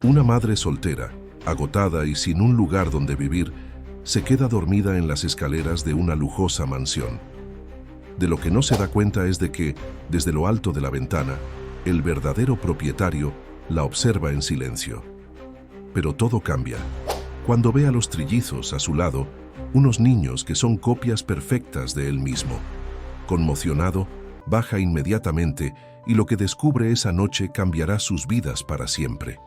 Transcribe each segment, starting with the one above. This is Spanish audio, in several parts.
Una madre soltera, agotada y sin un lugar donde vivir, se queda dormida en las escaleras de una lujosa mansión. De lo que no se da cuenta es de que, desde lo alto de la ventana, el verdadero propietario la observa en silencio. Pero todo cambia cuando ve a los trillizos a su lado, unos niños que son copias perfectas de él mismo. Conmocionado, baja inmediatamente y lo que descubre esa noche cambiará sus vidas para siempre.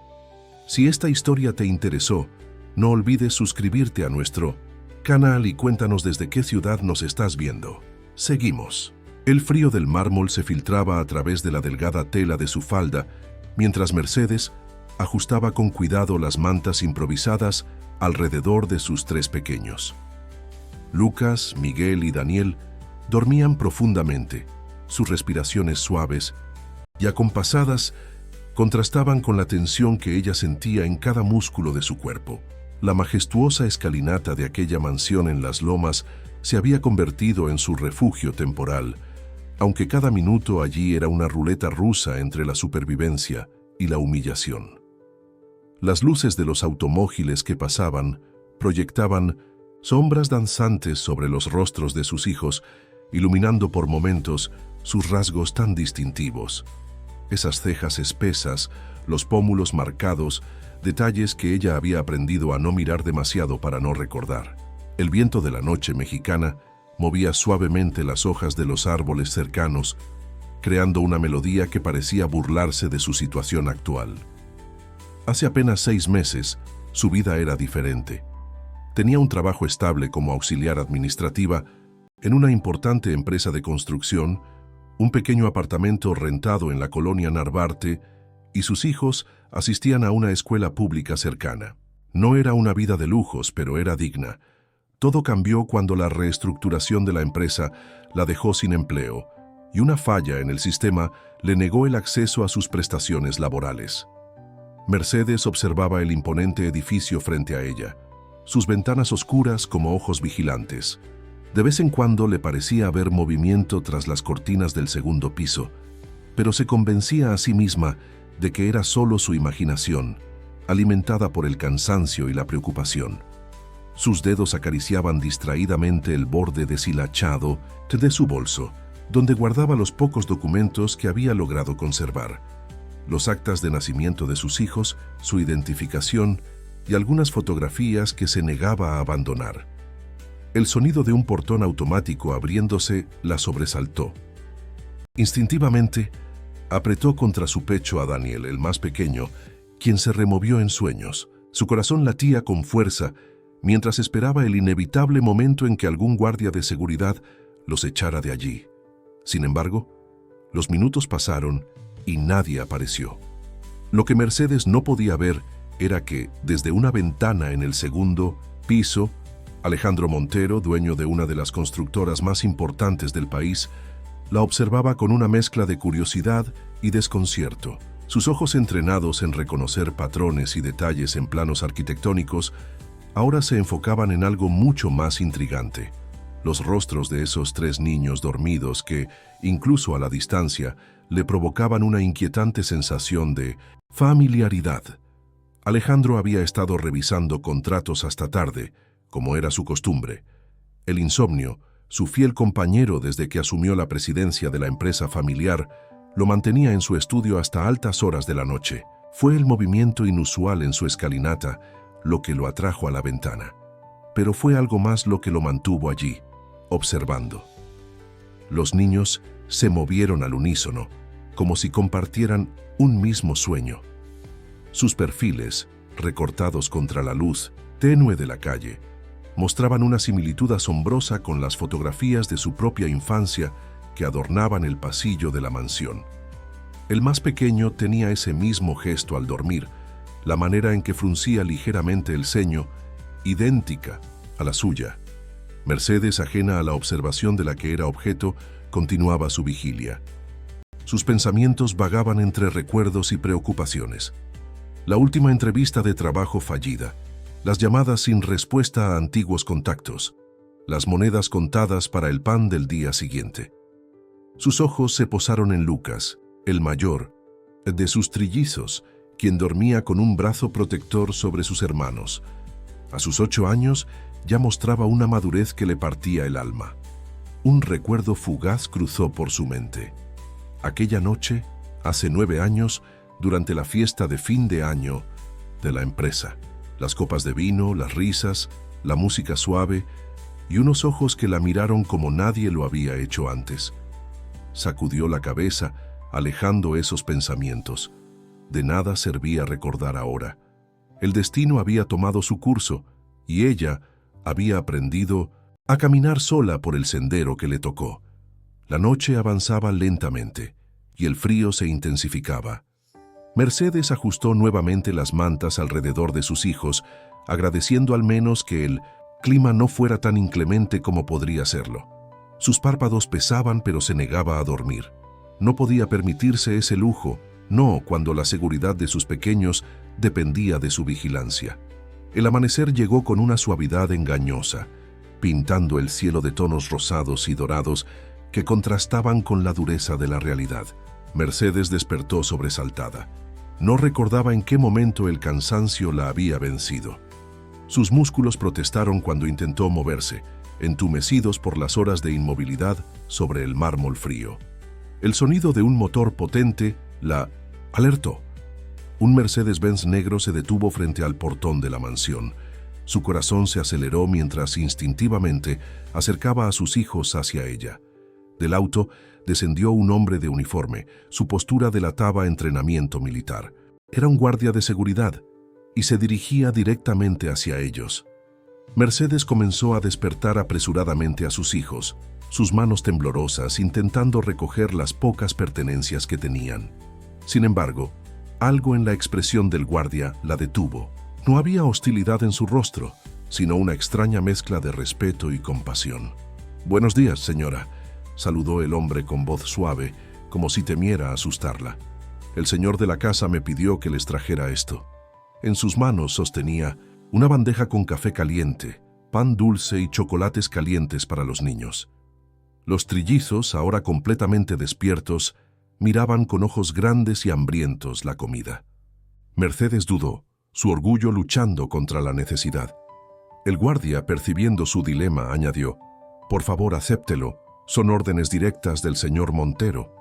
Si esta historia te interesó, no olvides suscribirte a nuestro canal y cuéntanos desde qué ciudad nos estás viendo. Seguimos. El frío del mármol se filtraba a través de la delgada tela de su falda, mientras Mercedes ajustaba con cuidado las mantas improvisadas alrededor de sus tres pequeños. Lucas, Miguel y Daniel dormían profundamente. Sus respiraciones suaves y acompasadas contrastaban con la tensión que ella sentía en cada músculo de su cuerpo. La majestuosa escalinata de aquella mansión en las lomas se había convertido en su refugio temporal, aunque cada minuto allí era una ruleta rusa entre la supervivencia y la humillación. Las luces de los automóviles que pasaban proyectaban sombras danzantes sobre los rostros de sus hijos, iluminando por momentos sus rasgos tan distintivos. Esas cejas espesas, los pómulos marcados, detalles que ella había aprendido a no mirar demasiado para no recordar. El viento de la noche mexicana movía suavemente las hojas de los árboles cercanos, creando una melodía que parecía burlarse de su situación actual. Hace apenas 6 meses, su vida era diferente. Tenía un trabajo estable como auxiliar administrativa en una importante empresa de construcción, un pequeño apartamento rentado en la colonia Narvarte, y sus hijos asistían a una escuela pública cercana. No era una vida de lujos, pero era digna. Todo cambió cuando la reestructuración de la empresa la dejó sin empleo, y una falla en el sistema le negó el acceso a sus prestaciones laborales. Mercedes observaba el imponente edificio frente a ella, sus ventanas oscuras como ojos vigilantes. De vez en cuando le parecía haber movimiento tras las cortinas del segundo piso, pero se convencía a sí misma de que era solo su imaginación, alimentada por el cansancio y la preocupación. Sus dedos acariciaban distraídamente el borde deshilachado de su bolso, donde guardaba los pocos documentos que había logrado conservar. Los actas de nacimiento de sus hijos, su identificación y algunas fotografías que se negaba a abandonar. El sonido de un portón automático abriéndose la sobresaltó. Instintivamente, apretó contra su pecho a Daniel, el más pequeño, quien se removió en sueños. Su corazón latía con fuerza mientras esperaba el inevitable momento en que algún guardia de seguridad los echara de allí. Sin embargo, los minutos pasaron y nadie apareció. Lo que Mercedes no podía ver era que, desde una ventana en el segundo piso, Alejandro Montero, dueño de una de las constructoras más importantes del país, la observaba con una mezcla de curiosidad y desconcierto. Sus ojos entrenados en reconocer patrones y detalles en planos arquitectónicos ahora se enfocaban en algo mucho más intrigante: los rostros de esos 3 niños dormidos que, incluso a la distancia, le provocaban una inquietante sensación de familiaridad. Alejandro había estado revisando contratos hasta tarde, como era su costumbre. El insomnio, su fiel compañero desde que asumió la presidencia de la empresa familiar, lo mantenía en su estudio hasta altas horas de la noche. Fue el movimiento inusual en su escalinata lo que lo atrajo a la ventana, pero fue algo más lo que lo mantuvo allí, observando. Los niños se movieron al unísono, como si compartieran un mismo sueño. Sus perfiles, recortados contra la luz tenue de la calle, mostraban una similitud asombrosa con las fotografías de su propia infancia que adornaban el pasillo de la mansión. El más pequeño tenía ese mismo gesto al dormir, la manera en que fruncía ligeramente el ceño, idéntica a la suya. Mercedes, ajena a la observación de la que era objeto, continuaba su vigilia. Sus pensamientos vagaban entre recuerdos y preocupaciones. La última entrevista de trabajo fallida, las llamadas sin respuesta a antiguos contactos, las monedas contadas para el pan del día siguiente. Sus ojos se posaron en Lucas, el mayor, de sus trillizos, quien dormía con un brazo protector sobre sus hermanos. A sus 8 años ya mostraba una madurez que le partía el alma. Un recuerdo fugaz cruzó por su mente. Aquella noche, hace 9 años, durante la fiesta de fin de año de la empresa. Las copas de vino, las risas, la música suave y unos ojos que la miraron como nadie lo había hecho antes. Sacudió la cabeza, alejando esos pensamientos. De nada servía recordar ahora. El destino había tomado su curso y ella había aprendido a caminar sola por el sendero que le tocó. La noche avanzaba lentamente y el frío se intensificaba. Mercedes ajustó nuevamente las mantas alrededor de sus hijos, agradeciendo al menos que el clima no fuera tan inclemente como podría serlo. Sus párpados pesaban, pero se negaba a dormir. No podía permitirse ese lujo, no cuando la seguridad de sus pequeños dependía de su vigilancia. El amanecer llegó con una suavidad engañosa, pintando el cielo de tonos rosados y dorados que contrastaban con la dureza de la realidad. Mercedes despertó sobresaltada. No recordaba en qué momento el cansancio la había vencido. Sus músculos protestaron cuando intentó moverse, entumecidos por las horas de inmovilidad sobre el mármol frío. El sonido de un motor potente la alertó. Un Mercedes-Benz negro se detuvo frente al portón de la mansión. Su corazón se aceleró mientras instintivamente acercaba a sus hijos hacia ella. Del auto descendió un hombre de uniforme. Su postura delataba entrenamiento militar. Era un guardia de seguridad y se dirigía directamente hacia ellos. Mercedes comenzó a despertar apresuradamente a sus hijos, sus manos temblorosas intentando recoger las pocas pertenencias que tenían. Sin embargo, algo en la expresión del guardia la detuvo. No había hostilidad en su rostro, sino una extraña mezcla de respeto y compasión. «Buenos días, señora», saludó el hombre con voz suave, como si temiera asustarla. «El señor de la casa me pidió que les trajera esto». En sus manos sostenía una bandeja con café caliente, pan dulce y chocolates calientes para los niños. Los trillizos, ahora completamente despiertos, miraban con ojos grandes y hambrientos la comida. Mercedes dudó, su orgullo luchando contra la necesidad. El guardia, percibiendo su dilema, añadió: «Por favor, acéptelo. Son órdenes directas del señor Montero».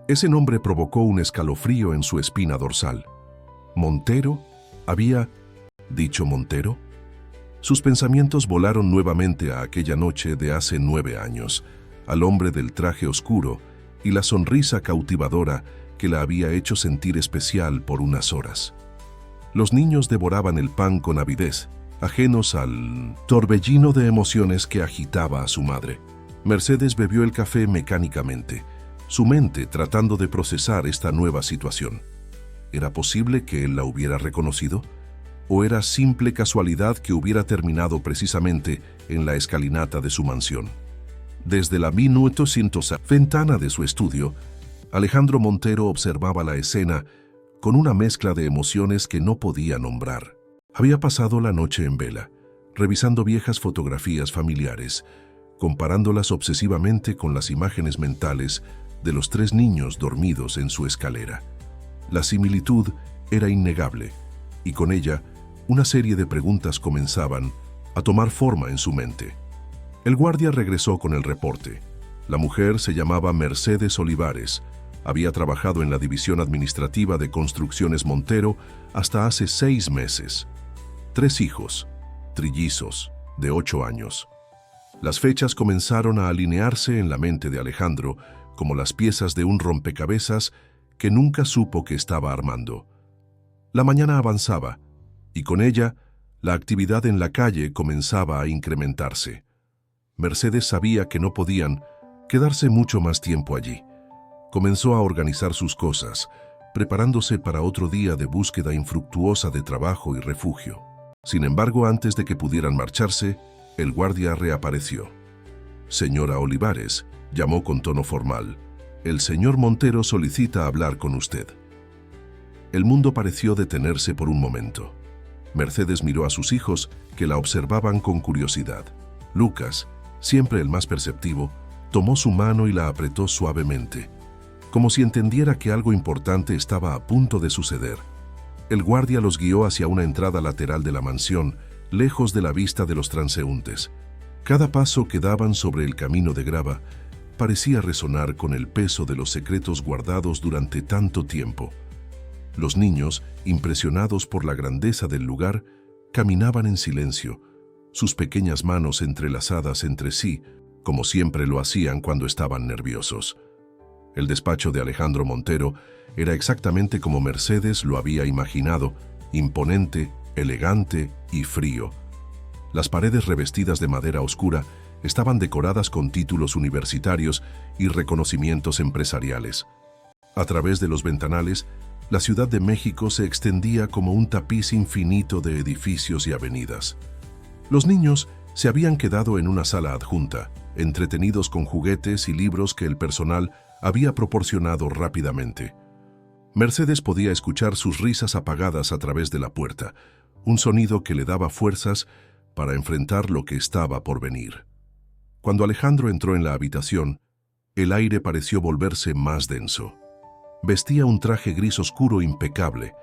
Ese nombre provocó un escalofrío en su espina dorsal. ¿Montero? ¿Había dicho Montero? Sus pensamientos volaron nuevamente a aquella noche de hace 9 años, al hombre del traje oscuro y la sonrisa cautivadora que la había hecho sentir especial por unas horas. Los niños devoraban el pan con avidez, ajenos al torbellino de emociones que agitaba a su madre. Mercedes bebió el café mecánicamente, su mente tratando de procesar esta nueva situación. ¿Era posible que él la hubiera reconocido? ¿O era simple casualidad que hubiera terminado precisamente en la escalinata de su mansión? Desde la minutosa ventana de su estudio, Alejandro Montero observaba la escena con una mezcla de emociones que no podía nombrar. Había pasado la noche en vela, revisando viejas fotografías familiares, comparándolas obsesivamente con las imágenes mentales de los 3 niños dormidos en su escalera. La similitud era innegable, y con ella una serie de preguntas comenzaban a tomar forma en su mente. El guardia regresó con el reporte. La mujer se llamaba Mercedes Olivares. Había trabajado en la división administrativa de Construcciones Montero hasta hace 6 meses. 3 hijos, trillizos, de 8 años. Las fechas comenzaron a alinearse en la mente de Alejandro como las piezas de un rompecabezas que nunca supo que estaba armando. La mañana avanzaba, y con ella, la actividad en la calle comenzaba a incrementarse. Mercedes sabía que no podían quedarse mucho más tiempo allí. Comenzó a organizar sus cosas, preparándose para otro día de búsqueda infructuosa de trabajo y refugio. Sin embargo, antes de que pudieran marcharse, el guardia reapareció. «Señora Olivares», llamó con tono formal, «el señor Montero solicita hablar con usted». El mundo pareció detenerse por un momento. Mercedes miró a sus hijos, que la observaban con curiosidad. Lucas, siempre el más perceptivo, tomó su mano y la apretó suavemente, como si entendiera que algo importante estaba a punto de suceder. El guardia los guió hacia una entrada lateral de la mansión, lejos de la vista de los transeúntes. Cada paso que daban sobre el camino de grava parecía resonar con el peso de los secretos guardados durante tanto tiempo. Los niños, impresionados por la grandeza del lugar, caminaban en silencio, sus pequeñas manos entrelazadas entre sí, como siempre lo hacían cuando estaban nerviosos. El despacho de Alejandro Montero era exactamente como Mercedes lo había imaginado, imponente, elegante y frío. Las paredes revestidas de madera oscura estaban decoradas con títulos universitarios y reconocimientos empresariales. A través de los ventanales, la Ciudad de México se extendía como un tapiz infinito de edificios y avenidas. Los niños se habían quedado en una sala adjunta, entretenidos con juguetes y libros que el personal había proporcionado rápidamente. Mercedes podía escuchar sus risas apagadas a través de la puerta, un sonido que le daba fuerzas para enfrentar lo que estaba por venir. Cuando Alejandro entró en la habitación, el aire pareció volverse más denso. Vestía un traje gris oscuro impecable,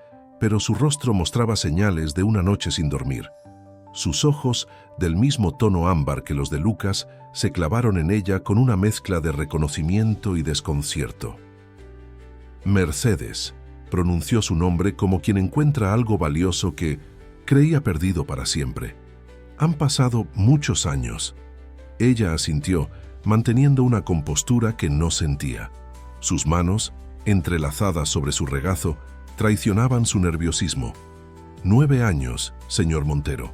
pero su rostro mostraba señales de una noche sin dormir. Sus ojos, del mismo tono ámbar que los de Lucas, se clavaron en ella con una mezcla de reconocimiento y desconcierto. Mercedes pronunció su nombre como quien encuentra algo valioso que creía perdido para siempre. Han pasado muchos años. Ella asintió, manteniendo una compostura que no sentía. Sus manos, entrelazadas sobre su regazo, traicionaban su nerviosismo. 9 años, señor Montero.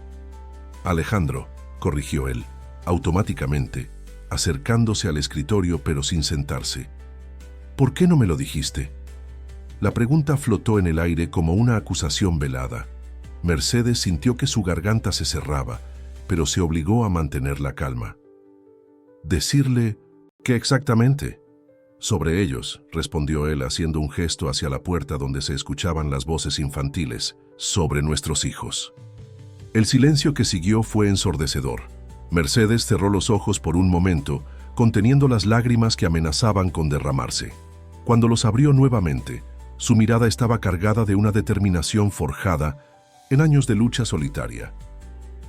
Alejandro, corrigió él, automáticamente, acercándose al escritorio pero sin sentarse. ¿Por qué no me lo dijiste? La pregunta flotó en el aire como una acusación velada. Mercedes sintió que su garganta se cerraba, pero se obligó a mantener la calma. ¿Decirle qué exactamente? Sobre ellos, respondió él haciendo un gesto hacia la puerta donde se escuchaban las voces infantiles, sobre nuestros hijos. El silencio que siguió fue ensordecedor. Mercedes cerró los ojos por un momento, conteniendo las lágrimas que amenazaban con derramarse. Cuando los abrió nuevamente, su mirada estaba cargada de una determinación forjada en años de lucha solitaria.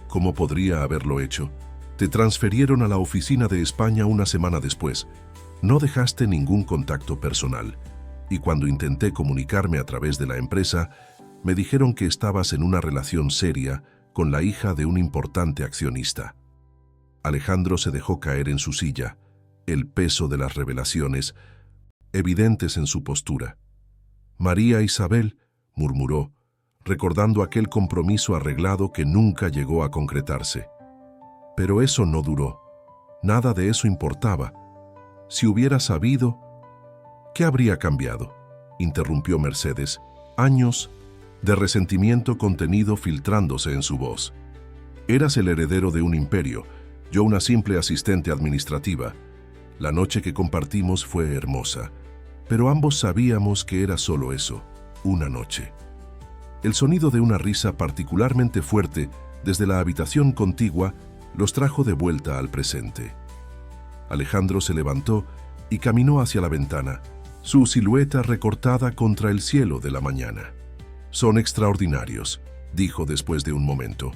¿Cómo podría haberlo hecho? Te transfirieron a la oficina de España una semana después. No dejaste ningún contacto personal. Y cuando intenté comunicarme a través de la empresa, me dijeron que estabas en una relación seria con la hija de un importante accionista. Alejandro se dejó caer en su silla, el peso de las revelaciones, evidentes en su postura. María Isabel, murmuró, recordando aquel compromiso arreglado que nunca llegó a concretarse. Pero eso no duró. Nada de eso importaba. Si hubiera sabido, ¿qué habría cambiado? Interrumpió Mercedes. Años de resentimiento contenido filtrándose en su voz. Eras el heredero de un imperio, yo una simple asistente administrativa. La noche que compartimos fue hermosa, pero ambos sabíamos que era solo eso, una noche. El sonido de una risa particularmente fuerte desde la habitación contigua los trajo de vuelta al presente. Alejandro se levantó y caminó hacia la ventana, su silueta recortada contra el cielo de la mañana. Son extraordinarios, dijo después de un momento.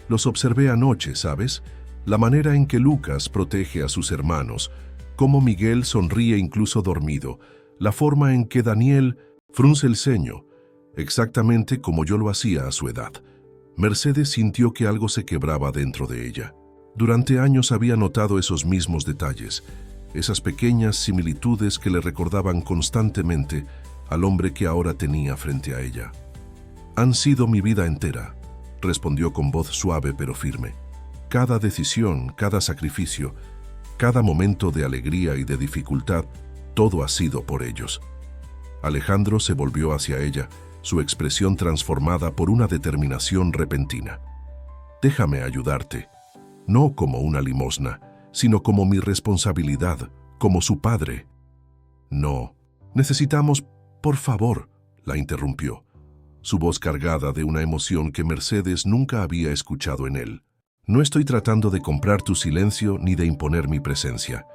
Los observé anoche, ¿sabes? La manera en que Lucas protege a sus hermanos, cómo Miguel sonríe incluso dormido, la forma en que Daniel frunce el ceño, exactamente como yo lo hacía a su edad. Mercedes sintió que algo se quebraba dentro de ella. Durante años había notado esos mismos detalles, esas pequeñas similitudes que le recordaban constantemente al hombre que ahora tenía frente a ella. Han sido mi vida entera, respondió con voz suave pero firme. Cada decisión, cada sacrificio, cada momento de alegría y de dificultad, todo ha sido por ellos. Alejandro se volvió hacia ella, su expresión transformada por una determinación repentina. Déjame ayudarte, no como una limosna, sino como mi responsabilidad, como su padre. No, necesitamos, por favor, la interrumpió, su voz cargada de una emoción que Mercedes nunca había escuchado en él. No estoy tratando de comprar tu silencio ni de imponer mi presencia.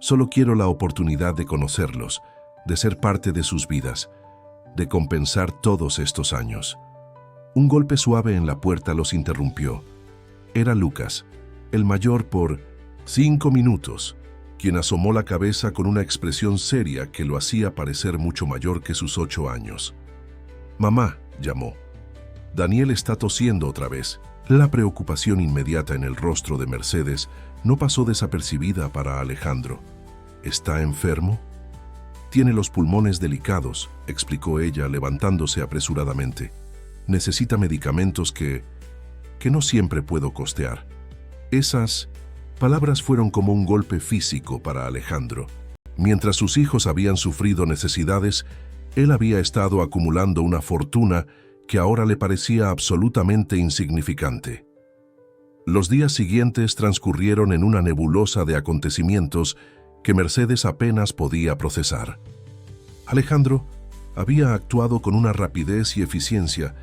Solo quiero la oportunidad de conocerlos, de ser parte de sus vidas, de compensar todos estos años. Un golpe suave en la puerta los interrumpió. Era Lucas, el mayor por 5 minutos, quien asomó la cabeza con una expresión seria que lo hacía parecer mucho mayor que sus 8 años. «Mamá», llamó. «Daniel está tosiendo otra vez». La preocupación inmediata en el rostro de Mercedes no pasó desapercibida para Alejandro. «¿Está enfermo?» «Tiene los pulmones delicados», explicó ella levantándose apresuradamente. «Necesita medicamentos que no siempre puedo costear». Esas palabras fueron como un golpe físico para Alejandro. Mientras sus hijos habían sufrido necesidades, él había estado acumulando una fortuna que ahora le parecía absolutamente insignificante. Los días siguientes transcurrieron en una nebulosa de acontecimientos que Mercedes apenas podía procesar. Alejandro había actuado con una rapidez y eficiencia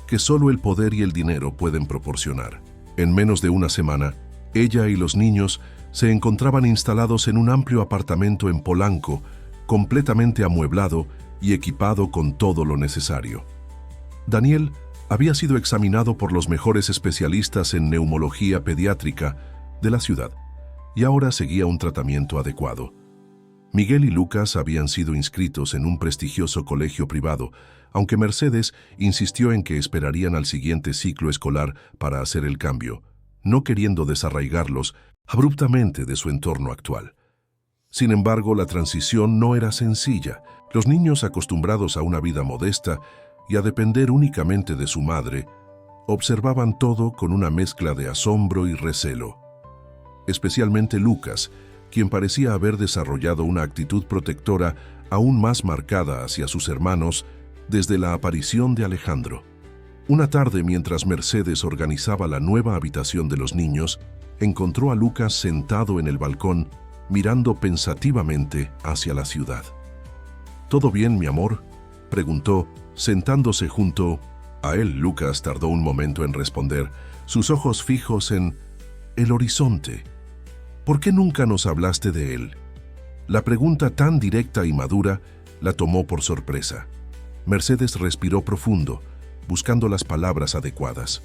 que solo el poder y el dinero pueden proporcionar. En menos de una semana, ella y los niños se encontraban instalados en un amplio apartamento en Polanco, completamente amueblado y equipado con todo lo necesario. Daniel había sido examinado por los mejores especialistas en neumología pediátrica de la ciudad y ahora seguía un tratamiento adecuado. Miguel y Lucas habían sido inscritos en un prestigioso colegio privado, aunque Mercedes insistió en que esperarían al siguiente ciclo escolar para hacer el cambio, no queriendo desarraigarlos abruptamente de su entorno actual. Sin embargo, la transición no era sencilla. Los niños, acostumbrados a una vida modesta y a depender únicamente de su madre, observaban todo con una mezcla de asombro y recelo. Especialmente Lucas, quien parecía haber desarrollado una actitud protectora aún más marcada hacia sus hermanos desde la aparición de Alejandro. Una tarde, mientras Mercedes organizaba la nueva habitación de los niños, encontró a Lucas sentado en el balcón, mirando pensativamente hacia la ciudad. «¿Todo bien, mi amor?», preguntó, sentándose junto a él. Lucas tardó un momento en responder, sus ojos fijos en el horizonte. «¿Por qué nunca nos hablaste de él?». La pregunta tan directa y madura la tomó por sorpresa. Mercedes respiró profundo, buscando las palabras adecuadas.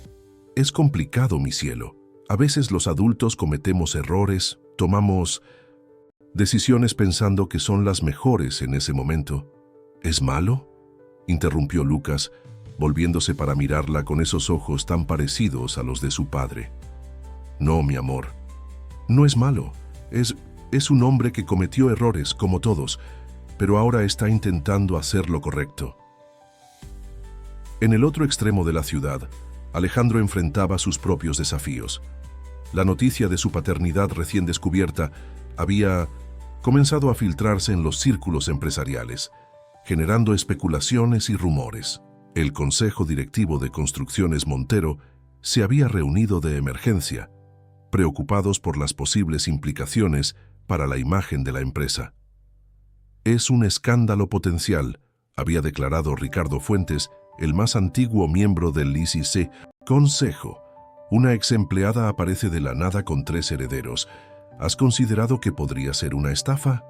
«Es complicado, mi cielo. A veces los adultos cometemos errores, tomamos decisiones pensando que son las mejores en ese momento». «¿Es malo?», interrumpió Lucas, volviéndose para mirarla con esos ojos tan parecidos a los de su padre. «No, mi amor. No es malo. Es un hombre que cometió errores, como todos, pero ahora está intentando hacer lo correcto». En el otro extremo de la ciudad, Alejandro enfrentaba sus propios desafíos. La noticia de su paternidad recién descubierta había comenzado a filtrarse en los círculos empresariales, generando especulaciones y rumores. El Consejo Directivo de Construcciones Montero se había reunido de emergencia, preocupados por las posibles implicaciones para la imagen de la empresa. «Es un escándalo potencial», había declarado Ricardo Fuentes, el más antiguo miembro del ICC Consejo. «Una ex empleada aparece de la nada con 3 herederos. ¿Has considerado que podría ser una estafa?».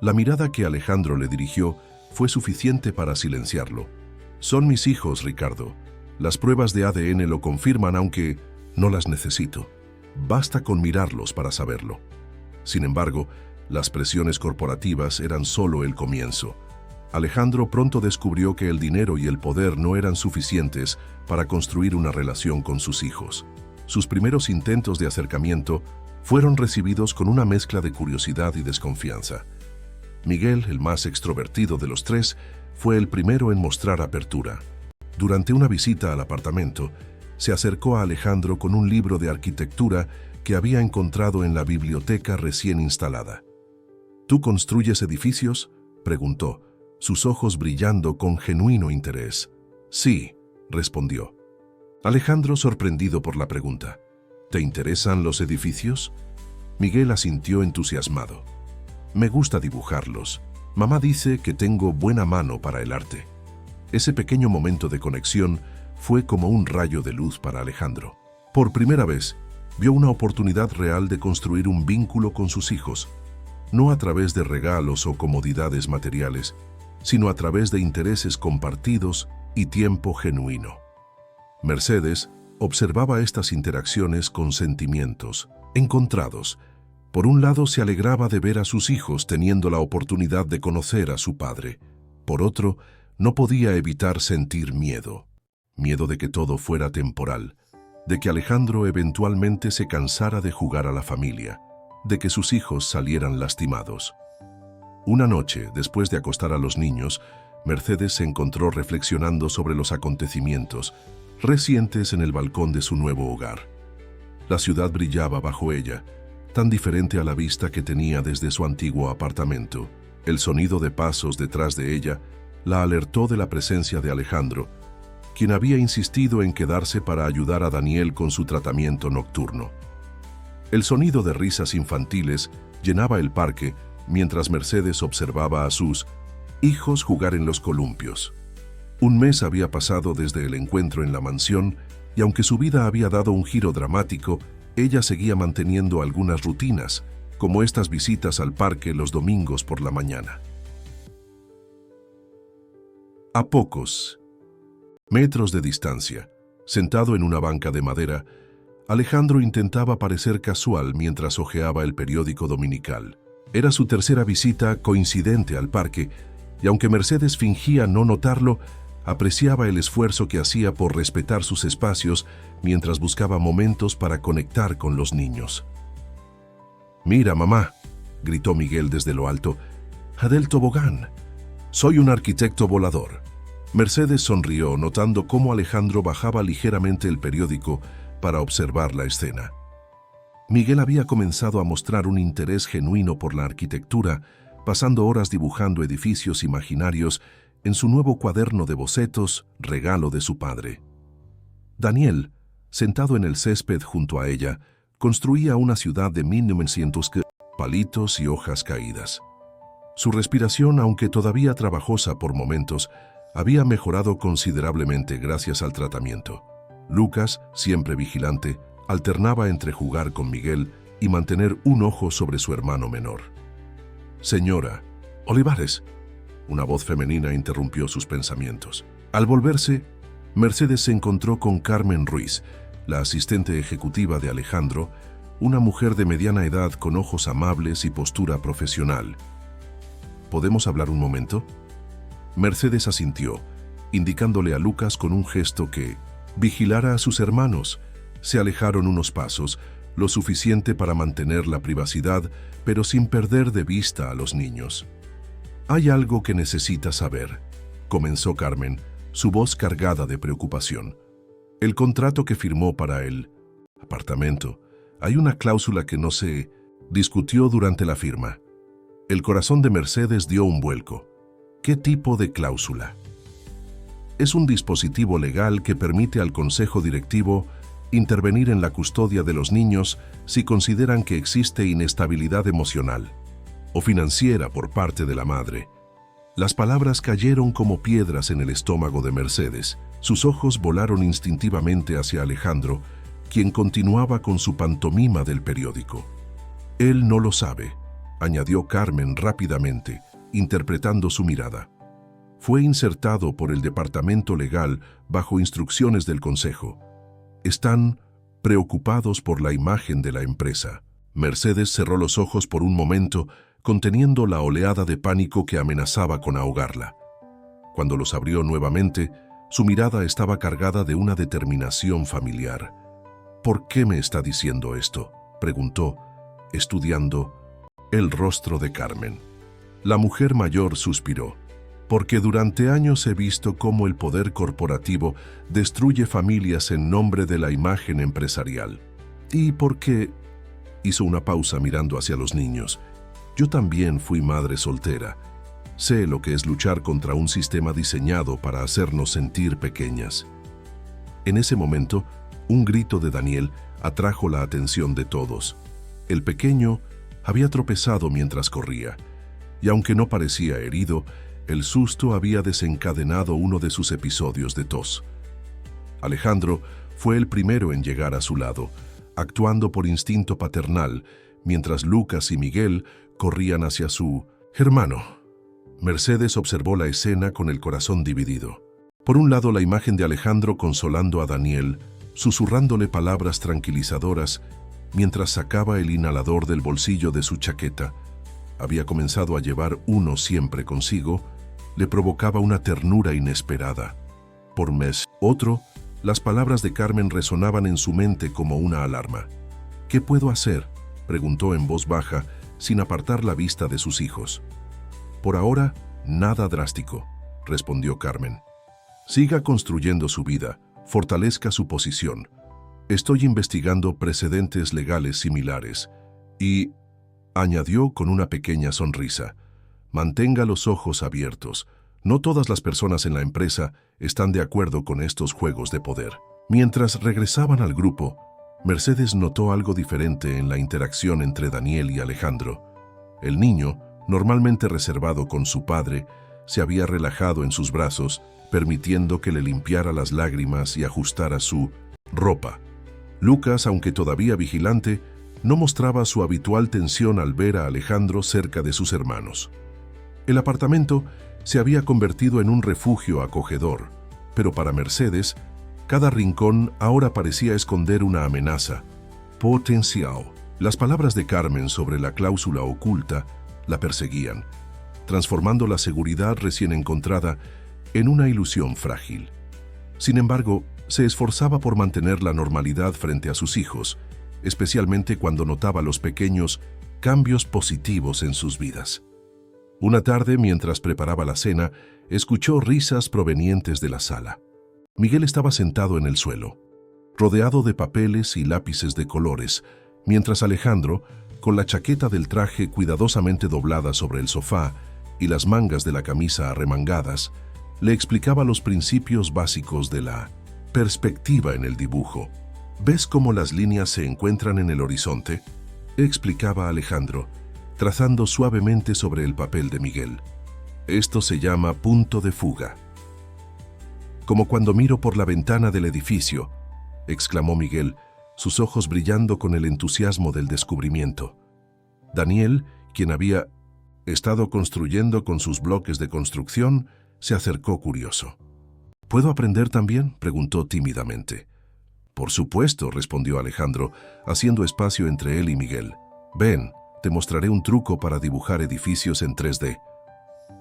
La mirada que Alejandro le dirigió fue suficiente para silenciarlo. «Son mis hijos, Ricardo. Las pruebas de ADN lo confirman, aunque no las necesito. Basta con mirarlos para saberlo». Sin embargo, las presiones corporativas eran solo el comienzo. Alejandro pronto descubrió que el dinero y el poder no eran suficientes para construir una relación con sus hijos. Sus primeros intentos de acercamiento fueron recibidos con una mezcla de curiosidad y desconfianza. Miguel, el más extrovertido de los 3, fue el primero en mostrar apertura. Durante una visita al apartamento, se acercó a Alejandro con un libro de arquitectura que había encontrado en la biblioteca recién instalada. «¿Tú construyes edificios?», preguntó, sus ojos brillando con genuino interés. «Sí», respondió. Alejandro, sorprendido por la pregunta. «¿Te interesan los edificios?». Miguel asintió entusiasmado. «Me gusta dibujarlos. Mamá dice que tengo buena mano para el arte». Ese pequeño momento de conexión fue como un rayo de luz para Alejandro. Por primera vez, vio una oportunidad real de construir un vínculo con sus hijos, no a través de regalos o comodidades materiales, sino a través de intereses compartidos y tiempo genuino. Mercedes observaba estas interacciones con sentimientos encontrados. Por un lado, se alegraba de ver a sus hijos teniendo la oportunidad de conocer a su padre. Por otro, no podía evitar sentir miedo. Miedo de que todo fuera temporal, de que Alejandro eventualmente se cansara de jugar a la familia, de que sus hijos salieran lastimados. Una noche, después de acostar a los niños, Mercedes se encontró reflexionando sobre los acontecimientos recientes en el balcón de su nuevo hogar. La ciudad brillaba bajo ella, tan diferente a la vista que tenía desde su antiguo apartamento. El sonido de pasos detrás de ella la alertó de la presencia de Alejandro, quien había insistido en quedarse para ayudar a Daniel con su tratamiento nocturno. El sonido de risas infantiles llenaba el parque mientras Mercedes observaba a sus hijos jugar en los columpios. Un mes había pasado desde el encuentro en la mansión y aunque su vida había dado un giro dramático, ella seguía manteniendo algunas rutinas, como estas visitas al parque los domingos por la mañana. A pocos metros de distancia, sentado en una banca de madera, Alejandro intentaba parecer casual mientras hojeaba el periódico dominical. Era su tercera visita coincidente al parque, y aunque Mercedes fingía no notarlo, apreciaba el esfuerzo que hacía por respetar sus espacios mientras buscaba momentos para conectar con los niños. «Mira, mamá», gritó Miguel desde lo alto, «del tobogán. Soy un arquitecto volador». Mercedes sonrió notando cómo Alejandro bajaba ligeramente el periódico para observar la escena. Miguel había comenzado a mostrar un interés genuino por la arquitectura, pasando horas dibujando edificios imaginarios en su nuevo cuaderno de bocetos, regalo de su padre. Daniel, sentado en el césped junto a ella, construía una ciudad de 1900 palitos y hojas caídas. Su respiración, aunque todavía trabajosa por momentos, había mejorado considerablemente gracias al tratamiento. Lucas, siempre vigilante, alternaba entre jugar con Miguel y mantener un ojo sobre su hermano menor. «Señora Olivares», una voz femenina interrumpió sus pensamientos. Al volverse, Mercedes se encontró con Carmen Ruiz, la asistente ejecutiva de Alejandro, una mujer de mediana edad con ojos amables y postura profesional. «¿Podemos hablar un momento?». Mercedes asintió, indicándole a Lucas con un gesto que vigilara a sus hermanos. Se alejaron unos pasos, lo suficiente para mantener la privacidad, pero sin perder de vista a los niños. «Hay algo que necesitas saber», comenzó Carmen, su voz cargada de preocupación. «El contrato que firmó para el apartamento, hay una cláusula que no se discutió durante la firma». El corazón de Mercedes dio un vuelco. ¿Qué tipo de cláusula? Es un dispositivo legal que permite al consejo directivo intervenir en la custodia de los niños si consideran que existe inestabilidad emocional o financiera por parte de la madre. Las palabras cayeron como piedras en el estómago de Mercedes. Sus ojos volaron instintivamente hacia Alejandro, quien continuaba con su pantomima del periódico. «Él no lo sabe», añadió Carmen rápidamente, interpretando su mirada. «Fue insertado por el departamento legal bajo instrucciones del consejo. Están preocupados por la imagen de la empresa». Mercedes cerró los ojos por un momento, conteniendo la oleada de pánico que amenazaba con ahogarla. Cuando los abrió nuevamente, su mirada estaba cargada de una determinación familiar. «¿Por qué me está diciendo esto?», preguntó, estudiando el rostro de Carmen. La mujer mayor suspiró. «Porque durante años he visto cómo el poder corporativo destruye familias en nombre de la imagen empresarial. Y porque…» hizo una pausa mirando hacia los niños. «Yo también fui madre soltera. Sé lo que es luchar contra un sistema diseñado para hacernos sentir pequeñas». En ese momento, un grito de Daniel atrajo la atención de todos. El pequeño había tropezado mientras corría, y aunque no parecía herido, el susto había desencadenado uno de sus episodios de tos. Alejandro fue el primero en llegar a su lado, actuando por instinto paternal, mientras Lucas y Miguel corrían hacia su hermano. Mercedes observó la escena con el corazón dividido. Por un lado, la imagen de Alejandro consolando a Daniel, susurrándole palabras tranquilizadoras mientras sacaba el inhalador del bolsillo de su chaqueta. Había comenzado a llevar uno siempre consigo, le provocaba una ternura inesperada. Por mes otro, las palabras de Carmen resonaban en su mente como una alarma. «¿Qué puedo hacer?», preguntó en voz baja, sin apartar la vista de sus hijos. «Por ahora, nada drástico», respondió Carmen. «Siga construyendo su vida, fortalezca su posición. Estoy investigando precedentes legales similares y», añadió con una pequeña sonrisa, «mantenga los ojos abiertos. No todas las personas en la empresa están de acuerdo con estos juegos de poder». Mientras regresaban al grupo, Mercedes notó algo diferente en la interacción entre Daniel y Alejandro. El niño, normalmente reservado con su padre, se había relajado en sus brazos, permitiendo que le limpiara las lágrimas y ajustara su ropa. Lucas, aunque todavía vigilante, no mostraba su habitual tensión al ver a Alejandro cerca de sus hermanos. El apartamento se había convertido en un refugio acogedor, pero para Mercedes, cada rincón ahora parecía esconder una amenaza potencial. Las palabras de Carmen sobre la cláusula oculta la perseguían, transformando la seguridad recién encontrada en una ilusión frágil. Sin embargo, se esforzaba por mantener la normalidad frente a sus hijos, especialmente cuando notaba los pequeños cambios positivos en sus vidas. Una tarde, mientras preparaba la cena, escuchó risas provenientes de la sala. Miguel estaba sentado en el suelo, rodeado de papeles y lápices de colores, mientras Alejandro, con la chaqueta del traje cuidadosamente doblada sobre el sofá y las mangas de la camisa arremangadas, le explicaba los principios básicos de la perspectiva en el dibujo. «¿Ves cómo las líneas se encuentran en el horizonte?», explicaba Alejandro, trazando suavemente sobre el papel de Miguel. «Esto se llama punto de fuga». «Como cuando miro por la ventana del edificio», exclamó Miguel, sus ojos brillando con el entusiasmo del descubrimiento. Daniel, quien había estado construyendo con sus bloques de construcción, se acercó curioso. «¿Puedo aprender también?», preguntó tímidamente. «Por supuesto», respondió Alejandro, haciendo espacio entre él y Miguel. «Ven, te mostraré un truco para dibujar edificios en 3D».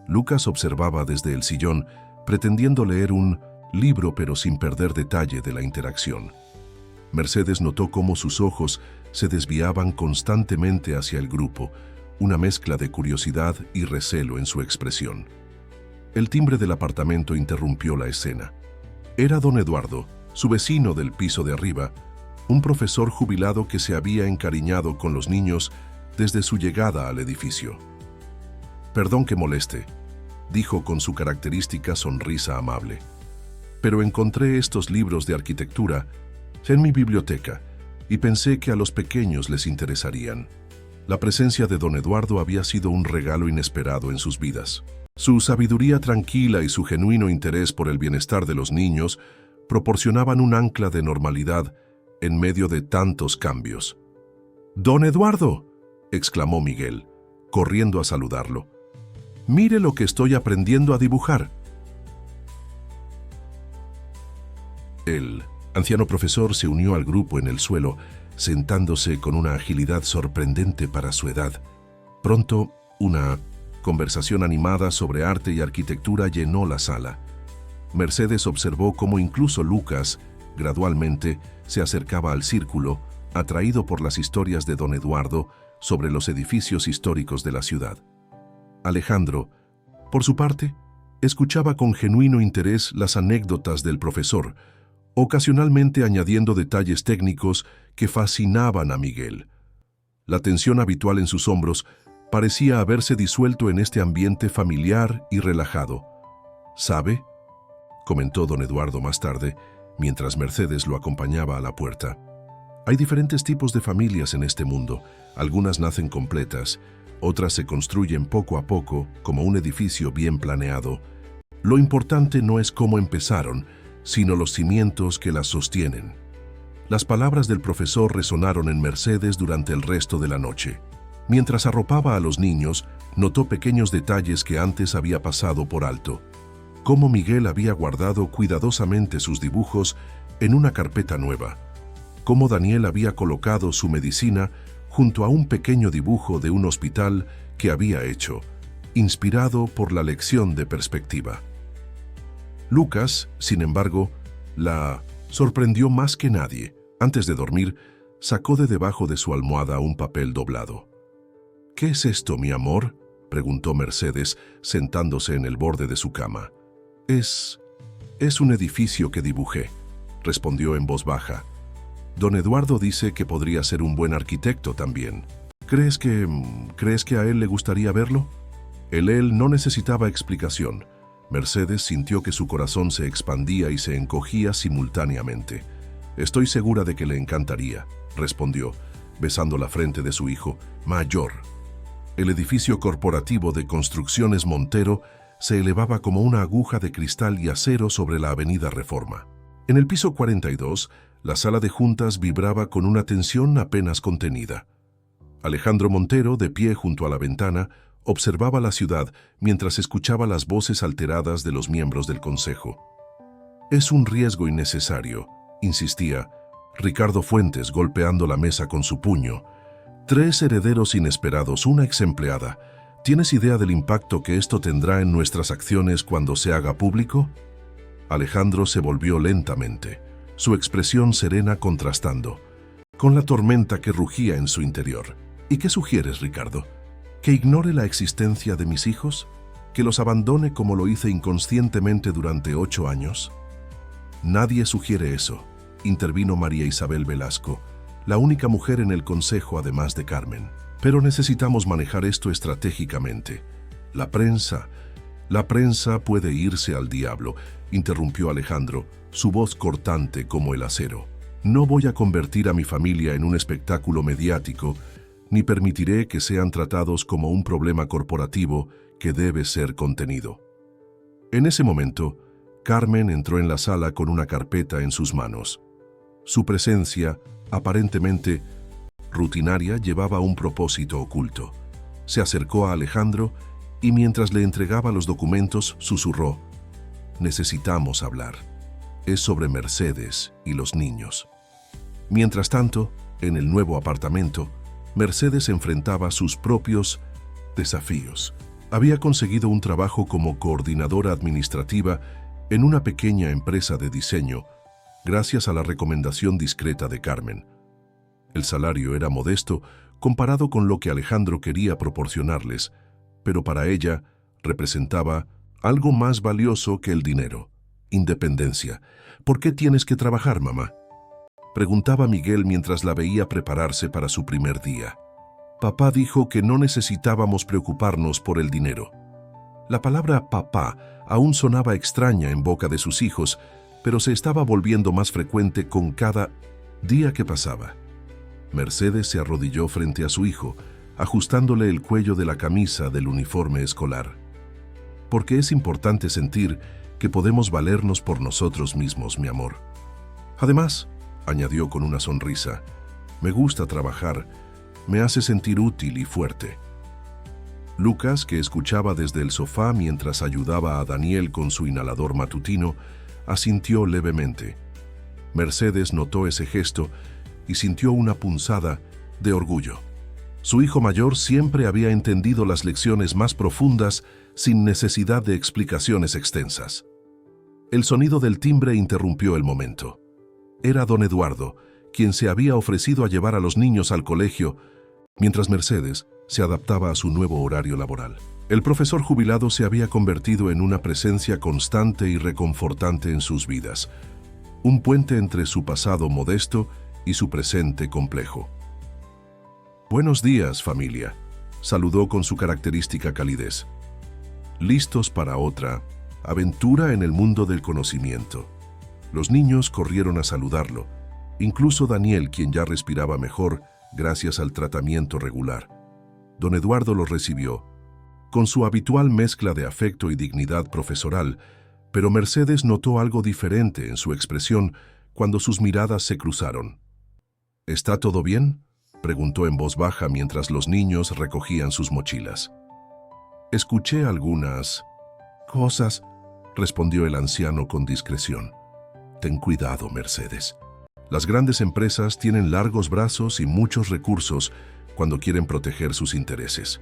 Lucas observaba desde el sillón, pretendiendo leer un libro pero sin perder detalle de la interacción. Mercedes notó cómo sus ojos se desviaban constantemente hacia el grupo, una mezcla de curiosidad y recelo en su expresión. El timbre del apartamento interrumpió la escena. Era don Eduardo, su vecino del piso de arriba, un profesor jubilado que se había encariñado con los niños desde su llegada al edificio. «Perdón que moleste», dijo con su característica sonrisa amable, «pero encontré estos libros de arquitectura en mi biblioteca y pensé que a los pequeños les interesarían». La presencia de don Eduardo había sido un regalo inesperado en sus vidas. Su sabiduría tranquila y su genuino interés por el bienestar de los niños proporcionaban un ancla de normalidad en medio de tantos cambios. «¡Don Eduardo!», exclamó Miguel, corriendo a saludarlo. «Mire lo que estoy aprendiendo a dibujar». El anciano profesor se unió al grupo en el suelo, sentándose con una agilidad sorprendente para su edad. Pronto, una conversación animada sobre arte y arquitectura llenó la sala. Mercedes observó cómo incluso Lucas, gradualmente, se acercaba al círculo, atraído por las historias de don Eduardo sobre los edificios históricos de la ciudad. Alejandro, por su parte, escuchaba con genuino interés las anécdotas del profesor, ocasionalmente añadiendo detalles técnicos que fascinaban a Miguel. La tensión habitual en sus hombros parecía haberse disuelto en este ambiente familiar y relajado. «¿Sabe?», comentó don Eduardo más tarde, mientras Mercedes lo acompañaba a la puerta. «Hay diferentes tipos de familias en este mundo. Algunas nacen completas, otras se construyen poco a poco, como un edificio bien planeado. Lo importante no es cómo empezaron, sino los cimientos que las sostienen». Las palabras del profesor resonaron en Mercedes durante el resto de la noche. Mientras arropaba a los niños, notó pequeños detalles que antes había pasado por alto. cómo Miguel había guardado cuidadosamente sus dibujos en una carpeta nueva, cómo Daniel había colocado su medicina junto a un pequeño dibujo de un hospital que había hecho, inspirado por la lección de perspectiva. Lucas, sin embargo, la sorprendió más que nadie. Antes de dormir, sacó de debajo de su almohada un papel doblado. «¿Qué es esto, mi amor?», preguntó Mercedes, sentándose en el borde de su cama. Es un edificio que dibujé», respondió en voz baja. «Don Eduardo dice que podría ser un buen arquitecto también. ¿Crees que a él le gustaría verlo?». Él no necesitaba explicación. Mercedes sintió que su corazón se expandía y se encogía simultáneamente. «Estoy segura de que le encantaría», respondió, besando la frente de su hijo mayor. El edificio corporativo de Construcciones Montero se elevaba como una aguja de cristal y acero sobre la avenida Reforma. En el piso 42, la sala de juntas vibraba con una tensión apenas contenida. Alejandro Montero, de pie junto a la ventana, observaba la ciudad mientras escuchaba las voces alteradas de los miembros del consejo. «Es un riesgo innecesario», insistía Ricardo Fuentes, golpeando la mesa con su puño. «3 herederos inesperados, una exempleada. ¿Tienes idea del impacto que esto tendrá en nuestras acciones cuando se haga público?». Alejandro se volvió lentamente, su expresión serena contrastando con la tormenta que rugía en su interior. «¿Y qué sugieres, Ricardo? ¿Que ignore la existencia de mis hijos? ¿Que los abandone como lo hice inconscientemente durante 8 años? Nadie sugiere eso», intervino María Isabel Velasco, la única mujer en el consejo además de Carmen. «Pero necesitamos manejar esto estratégicamente. La prensa puede irse al diablo», interrumpió Alejandro, su voz cortante como el acero. «No voy a convertir a mi familia en un espectáculo mediático, ni permitiré que sean tratados como un problema corporativo que debe ser contenido». En ese momento, Carmen entró en la sala con una carpeta en sus manos. Su presencia, aparentemente rutinaria, llevaba un propósito oculto. Se acercó a Alejandro y mientras le entregaba los documentos, susurró: «Necesitamos hablar. Es sobre Mercedes y los niños». Mientras tanto, en el nuevo apartamento, Mercedes enfrentaba sus propios desafíos. Había conseguido un trabajo como coordinadora administrativa en una pequeña empresa de diseño, gracias a la recomendación discreta de Carmen. El salario era modesto comparado con lo que Alejandro quería proporcionarles, pero para ella representaba algo más valioso que el dinero: independencia. «¿Por qué tienes que trabajar, mamá?», preguntaba Miguel mientras la veía prepararse para su primer día. «Papá dijo que no necesitábamos preocuparnos por el dinero». La palabra papá aún sonaba extraña en boca de sus hijos, pero se estaba volviendo más frecuente con cada día que pasaba. Mercedes se arrodilló frente a su hijo, ajustándole el cuello de la camisa del uniforme escolar. «Porque es importante sentir que podemos valernos por nosotros mismos, mi amor. Además», añadió con una sonrisa, «me gusta trabajar, me hace sentir útil y fuerte». Lucas, que escuchaba desde el sofá mientras ayudaba a Daniel con su inhalador matutino, asintió levemente. Mercedes notó ese gesto y sintió una punzada de orgullo. Su hijo mayor siempre había entendido las lecciones más profundas sin necesidad de explicaciones extensas. El sonido del timbre interrumpió el momento. Era don Eduardo, quien se había ofrecido a llevar a los niños al colegio, mientras Mercedes se adaptaba a su nuevo horario laboral. El profesor jubilado se había convertido en una presencia constante y reconfortante en sus vidas, un puente entre su pasado modesto y su presente complejo. «Buenos días, familia», saludó con su característica calidez. «¿Listos para otra aventura en el mundo del conocimiento?». Los niños corrieron a saludarlo, incluso Daniel, quien ya respiraba mejor gracias al tratamiento regular. Don Eduardo los recibió, con su habitual mezcla de afecto y dignidad profesoral, pero Mercedes notó algo diferente en su expresión cuando sus miradas se cruzaron. «¿Está todo bien?», preguntó en voz baja mientras los niños recogían sus mochilas. «Escuché algunas cosas», respondió el anciano con discreción. Ten cuidado, Mercedes. Las grandes empresas tienen largos brazos y muchos recursos cuando quieren proteger sus intereses.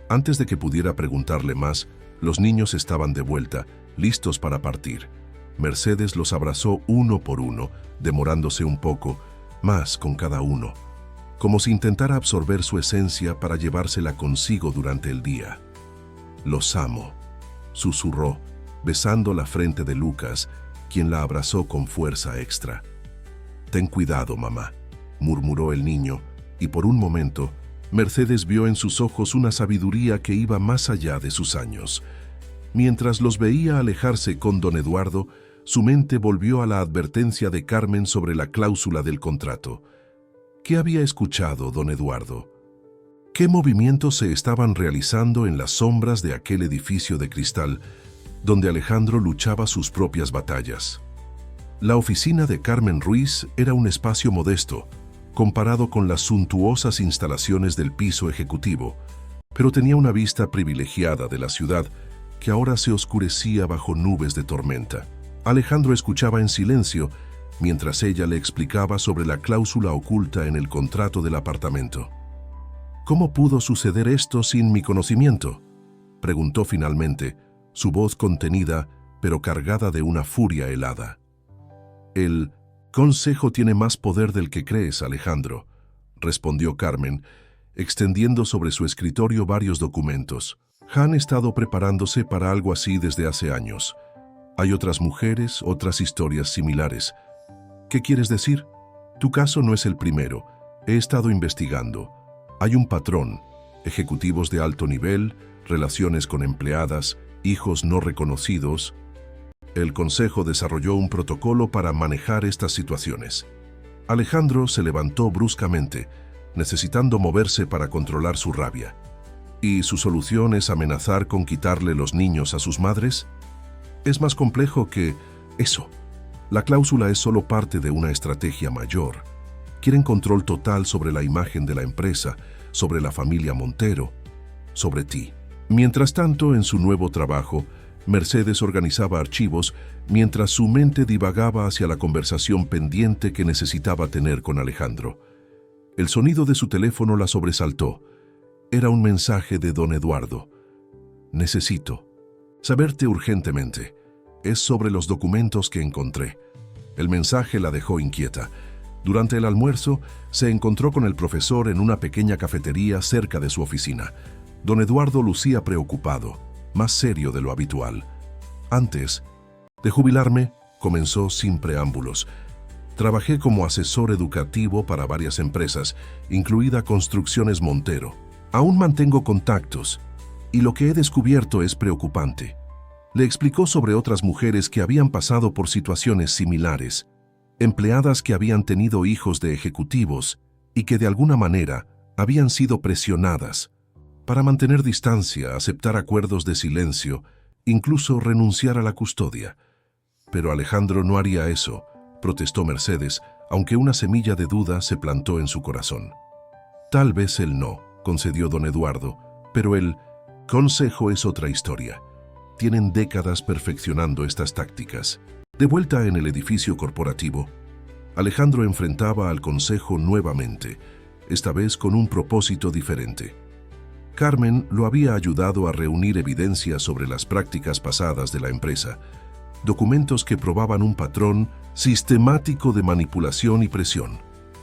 Antes de que pudiera preguntarle más, los niños estaban de vuelta, listos para partir. Mercedes los abrazó uno por uno, demorándose un poco más con cada uno, como si intentara absorber su esencia para llevársela consigo durante el día. «Los amo», susurró, besando la frente de Lucas, quien la abrazó con fuerza extra. «Ten cuidado, mamá», murmuró el niño, y por un momento, Mercedes vio en sus ojos una sabiduría que iba más allá de sus años. Mientras los veía alejarse con don Eduardo, su mente volvió a la advertencia de Carmen sobre la cláusula del contrato. ¿Qué había escuchado don Eduardo? ¿Qué movimientos se estaban realizando en las sombras de aquel edificio de cristal, donde Alejandro luchaba sus propias batallas? La oficina de Carmen Ruiz era un espacio modesto, comparado con las suntuosas instalaciones del piso ejecutivo, pero tenía una vista privilegiada de la ciudad que ahora se oscurecía bajo nubes de tormenta. Alejandro escuchaba en silencio mientras ella le explicaba sobre la cláusula oculta en el contrato del apartamento. «¿Cómo pudo suceder esto sin mi conocimiento?», preguntó finalmente, su voz contenida pero cargada de una furia helada. «El consejo tiene más poder del que crees, Alejandro», respondió Carmen, extendiendo sobre su escritorio varios documentos. Han estado preparándose para algo así desde hace años. Hay otras mujeres, otras historias similares. ¿Qué quieres decir? Tu caso no es el primero. He estado investigando. Hay un patrón: ejecutivos de alto nivel, relaciones con empleadas, hijos no reconocidos. El Consejo desarrolló un protocolo para manejar estas situaciones. Alejandro se levantó bruscamente, necesitando moverse para controlar su rabia. ¿Y su solución es amenazar con quitarle los niños a sus madres? Es más complejo que eso. La cláusula es solo parte de una estrategia mayor. Quieren control total sobre la imagen de la empresa, sobre la familia Montero, sobre ti. Mientras tanto, en su nuevo trabajo, Mercedes organizaba archivos mientras su mente divagaba hacia la conversación pendiente que necesitaba tener con Alejandro. El sonido de su teléfono la sobresaltó. Era un mensaje de don Eduardo. «Necesito saberte urgentemente. Es sobre los documentos que encontré». El mensaje la dejó inquieta. Durante el almuerzo, se encontró con el profesor en una pequeña cafetería cerca de su oficina. Don Eduardo lucía preocupado, más serio de lo habitual. «Antes de jubilarme», comenzó sin preámbulos, «trabajé como asesor educativo para varias empresas, incluida Construcciones Montero. Aún mantengo contactos, y lo que he descubierto es preocupante». Le explicó sobre otras mujeres que habían pasado por situaciones similares, empleadas que habían tenido hijos de ejecutivos y que de alguna manera habían sido presionadas para mantener distancia, aceptar acuerdos de silencio, incluso renunciar a la custodia. «Pero Alejandro no haría eso», protestó Mercedes, aunque una semilla de duda se plantó en su corazón. «Tal vez él no», concedió don Eduardo, «pero el Consejo es otra historia. Tienen décadas perfeccionando estas tácticas». De vuelta en el edificio corporativo, Alejandro enfrentaba al Consejo nuevamente, esta vez con un propósito diferente. Carmen lo había ayudado a reunir evidencia sobre las prácticas pasadas de la empresa, documentos que probaban un patrón sistemático de manipulación y presión.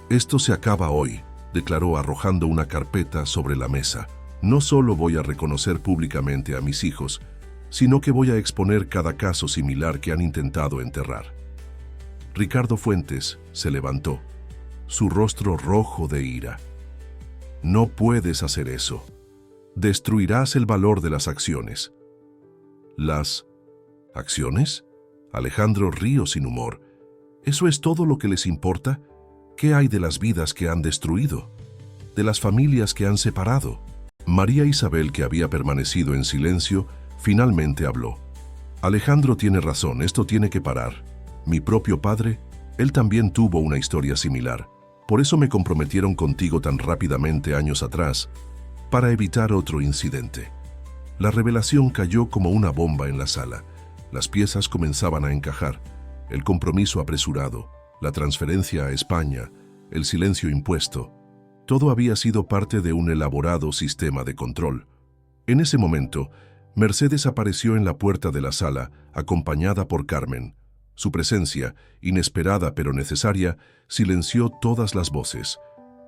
«Esto se acaba hoy», declaró arrojando una carpeta sobre la mesa. «No solo voy a reconocer públicamente a mis hijos, sino que voy a exponer cada caso similar que han intentado enterrar». Ricardo Fuentes se levantó, su rostro rojo de ira. «No puedes hacer eso. Destruirás el valor de las acciones». «¿Las acciones?», Alejandro rió sin humor. «¿Eso es todo lo que les importa? ¿Qué hay de las vidas que han destruido? ¿De las familias que han separado?». María Isabel, que había permanecido en silencio, finalmente habló. «Alejandro tiene razón, esto tiene que parar. Mi propio padre, él también tuvo una historia similar. Por eso me comprometieron contigo tan rápidamente años atrás, para evitar otro incidente». La revelación cayó como una bomba en la sala. Las piezas comenzaban a encajar. El compromiso apresurado, la transferencia a España, el silencio impuesto. Todo había sido parte de un elaborado sistema de control. En ese momento, Mercedes apareció en la puerta de la sala, acompañada por Carmen. Su presencia, inesperada pero necesaria, silenció todas las voces.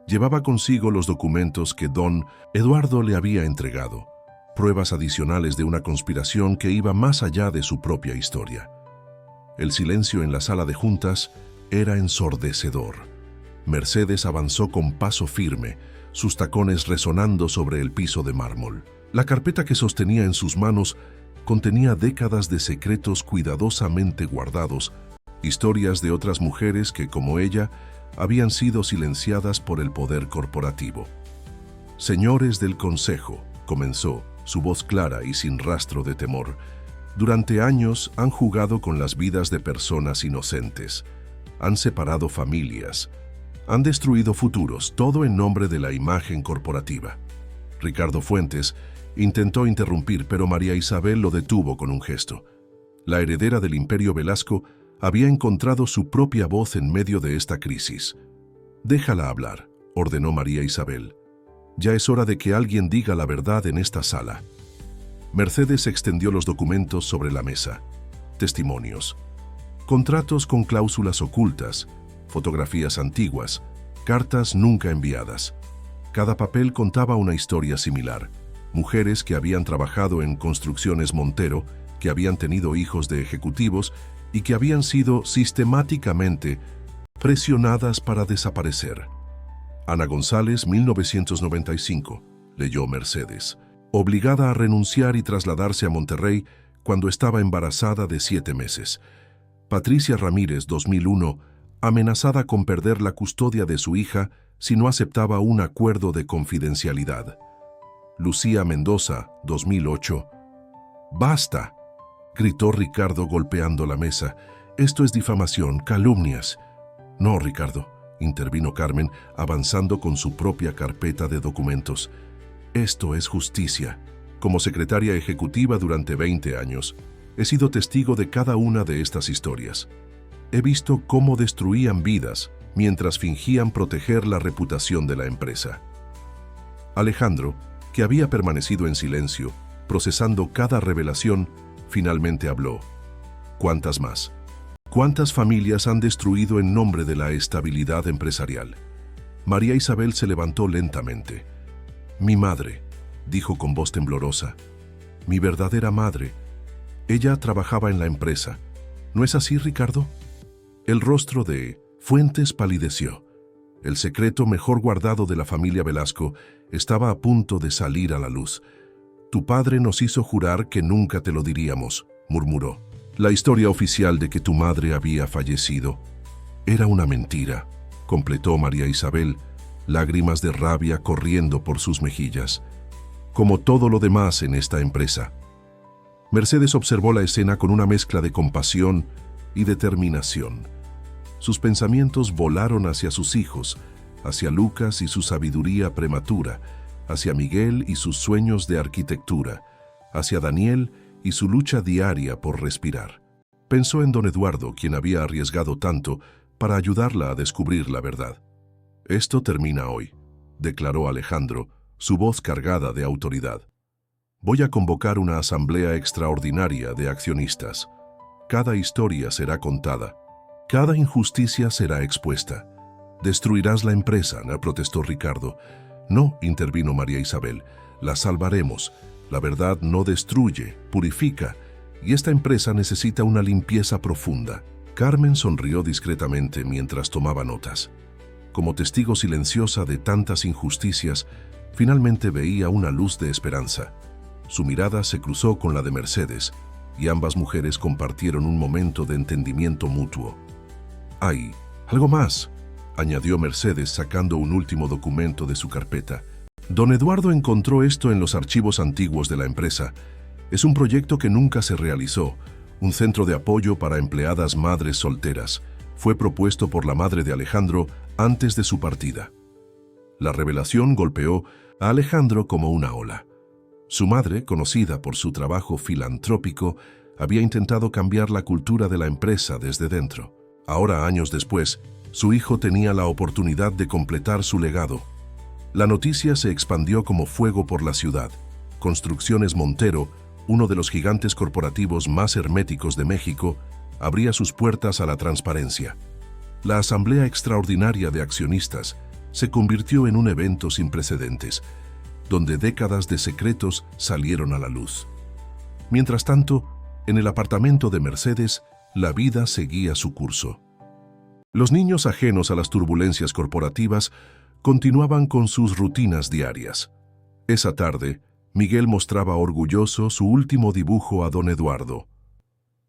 Llevaba consigo los documentos que don Eduardo le había entregado, pruebas adicionales de una conspiración que iba más allá de su propia historia. El silencio en la sala de juntas era ensordecedor. Mercedes avanzó con paso firme, sus tacones resonando sobre el piso de mármol. La carpeta que sostenía en sus manos contenía décadas de secretos cuidadosamente guardados, historias de otras mujeres que, como ella, habían sido silenciadas por el poder corporativo. «Señores del Consejo», comenzó, su voz clara y sin rastro de temor, «durante años han jugado con las vidas de personas inocentes, han separado familias, han destruido futuros, todo en nombre de la imagen corporativa». Ricardo Fuentes intentó interrumpir, pero María Isabel lo detuvo con un gesto. La heredera del Imperio Velasco había encontrado su propia voz en medio de esta crisis. «Déjala hablar», ordenó María Isabel. «Ya es hora de que alguien diga la verdad en esta sala». Mercedes extendió los documentos sobre la mesa. Testimonios. Contratos con cláusulas ocultas, fotografías antiguas, cartas nunca enviadas. Cada papel contaba una historia similar. Mujeres que habían trabajado en Construcciones Montero, que habían tenido hijos de ejecutivos y que habían sido sistemáticamente presionadas para desaparecer. Ana González, 1995, leyó Mercedes, obligada a renunciar y trasladarse a Monterrey cuando estaba embarazada de 7 meses. Patricia Ramírez, 2001, amenazada con perder la custodia de su hija si no aceptaba un acuerdo de confidencialidad. Lucía Mendoza, 2008. «¡Basta!», gritó Ricardo golpeando la mesa. «Esto es difamación, calumnias». «No, Ricardo», intervino Carmen, avanzando con su propia carpeta de documentos. «Esto es justicia. Como secretaria ejecutiva durante 20 años, he sido testigo de cada una de estas historias. He visto cómo destruían vidas mientras fingían proteger la reputación de la empresa». Alejandro, que había permanecido en silencio, procesando cada revelación, finalmente habló. «¿Cuántas más? ¿Cuántas familias han destruido en nombre de la estabilidad empresarial?». María Isabel se levantó lentamente. «Mi madre», dijo con voz temblorosa. «Mi verdadera madre. Ella trabajaba en la empresa. ¿No es así, Ricardo?». El rostro de Fuentes palideció. El secreto mejor guardado de la familia Velasco estaba a punto de salir a la luz. «Tu padre nos hizo jurar que nunca te lo diríamos», murmuró. «La historia oficial de que tu madre había fallecido era una mentira», completó María Isabel, lágrimas de rabia corriendo por sus mejillas. «Como todo lo demás en esta empresa». Mercedes observó la escena con una mezcla de compasión y determinación. Sus pensamientos volaron hacia sus hijos, hacia Lucas y su sabiduría prematura, hacia Miguel y sus sueños de arquitectura, hacia Daniel y su lucha diaria por respirar. Pensó en don Eduardo, quien había arriesgado tanto para ayudarla a descubrir la verdad. «Esto termina hoy», declaró Alejandro, su voz cargada de autoridad. «Voy a convocar una asamblea extraordinaria de accionistas. Cada historia será contada. Cada injusticia será expuesta». «Destruirás la empresa», protestó Ricardo. «No», intervino María Isabel, «la salvaremos. La verdad no destruye, purifica, y esta empresa necesita una limpieza profunda». Carmen sonrió discretamente mientras tomaba notas. Como testigo silenciosa de tantas injusticias, finalmente veía una luz de esperanza. Su mirada se cruzó con la de Mercedes, y ambas mujeres compartieron un momento de entendimiento mutuo. «Hay algo más», añadió Mercedes sacando un último documento de su carpeta. «Don Eduardo encontró esto en los archivos antiguos de la empresa. Es un proyecto que nunca se realizó, un centro de apoyo para empleadas madres solteras. Fue propuesto por la madre de Alejandro antes de su partida». La revelación golpeó a Alejandro como una ola. Su madre, conocida por su trabajo filantrópico, había intentado cambiar la cultura de la empresa desde dentro. Ahora, años después, su hijo tenía la oportunidad de completar su legado. La noticia se expandió como fuego por la ciudad. Construcciones Montero, uno de los gigantes corporativos más herméticos de México, abría sus puertas a la transparencia. La Asamblea Extraordinaria de Accionistas se convirtió en un evento sin precedentes, donde décadas de secretos salieron a la luz. Mientras tanto, en el apartamento de Mercedes, la vida seguía su curso. Los niños ajenos a las turbulencias corporativas continuaban con sus rutinas diarias. Esa tarde, Miguel mostraba orgulloso su último dibujo a don Eduardo.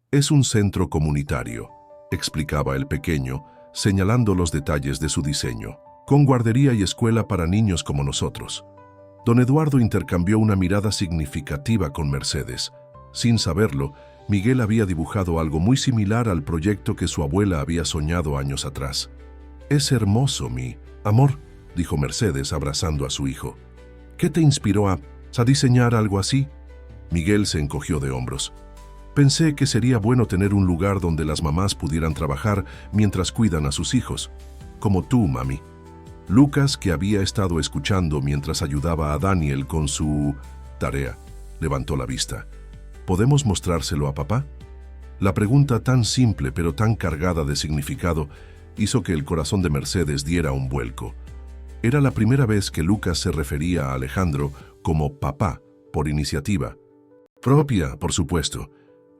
«Es un centro comunitario», explicaba el pequeño, señalando los detalles de su diseño, «con guardería y escuela para niños como nosotros». Don Eduardo intercambió una mirada significativa con Mercedes. Sin saberlo, Miguel había dibujado algo muy similar al proyecto que su abuela había soñado años atrás. «Es hermoso, mi amor», dijo Mercedes abrazando a su hijo. «¿Qué te inspiró a diseñar algo así?» Miguel se encogió de hombros. «Pensé que sería bueno tener un lugar donde las mamás pudieran trabajar mientras cuidan a sus hijos, como tú, mami». Lucas, que había estado escuchando mientras ayudaba a Daniel con su tarea, levantó la vista. ¿Podemos mostrárselo a papá? La pregunta, tan simple pero tan cargada de significado, hizo que el corazón de Mercedes diera un vuelco. Era la primera vez que Lucas se refería a Alejandro como papá, por iniciativa. «Propia, por supuesto»,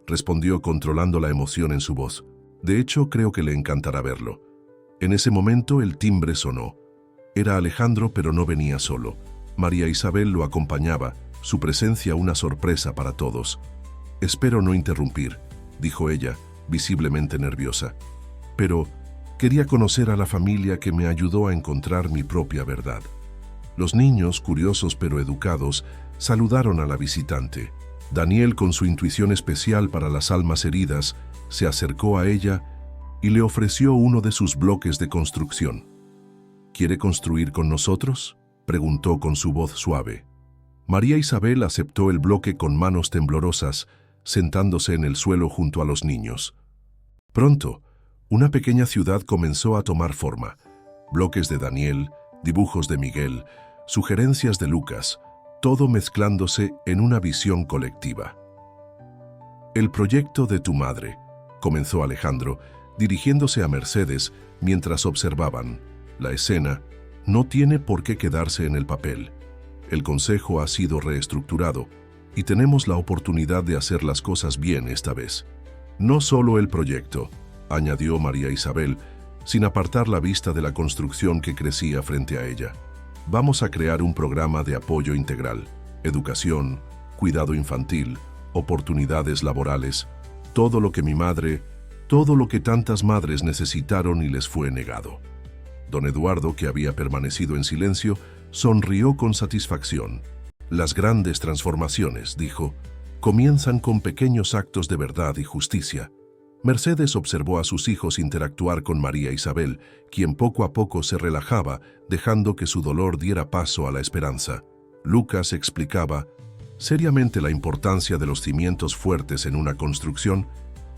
respondió controlando la emoción en su voz. «De hecho, creo que le encantará verlo». En ese momento el timbre sonó. Era Alejandro, pero no venía solo. María Isabel lo acompañaba, su presencia una sorpresa para todos. «Espero no interrumpir», dijo ella, visiblemente nerviosa. «Pero quería conocer a la familia que me ayudó a encontrar mi propia verdad». Los niños, curiosos pero educados, saludaron a la visitante. Daniel, con su intuición especial para las almas heridas, se acercó a ella y le ofreció uno de sus bloques de construcción. «¿Quiere construir con nosotros?», preguntó con su voz suave. María Isabel aceptó el bloque con manos temblorosas, sentándose en el suelo junto a los niños. Pronto, una pequeña ciudad comenzó a tomar forma. Bloques de Daniel, dibujos de Miguel, sugerencias de Lucas, todo mezclándose en una visión colectiva. «El proyecto de tu madre», comenzó Alejandro, dirigiéndose a Mercedes mientras observaban. «La escena no tiene por qué quedarse en el papel. El consejo ha sido reestructurado y tenemos la oportunidad de hacer las cosas bien esta vez. No solo el proyecto», añadió María Isabel, sin apartar la vista de la construcción que crecía frente a ella. «Vamos a crear un programa de apoyo integral, educación, cuidado infantil, oportunidades laborales, todo lo que mi madre, todo lo que tantas madres necesitaron y les fue negado». Don Eduardo, que había permanecido en silencio, sonrió con satisfacción. «Las grandes transformaciones», dijo, «comienzan con pequeños actos de verdad y justicia». Mercedes observó a sus hijos interactuar con María Isabel, quien poco a poco se relajaba, dejando que su dolor diera paso a la esperanza. Lucas explicaba seriamente la importancia de los cimientos fuertes en una construcción.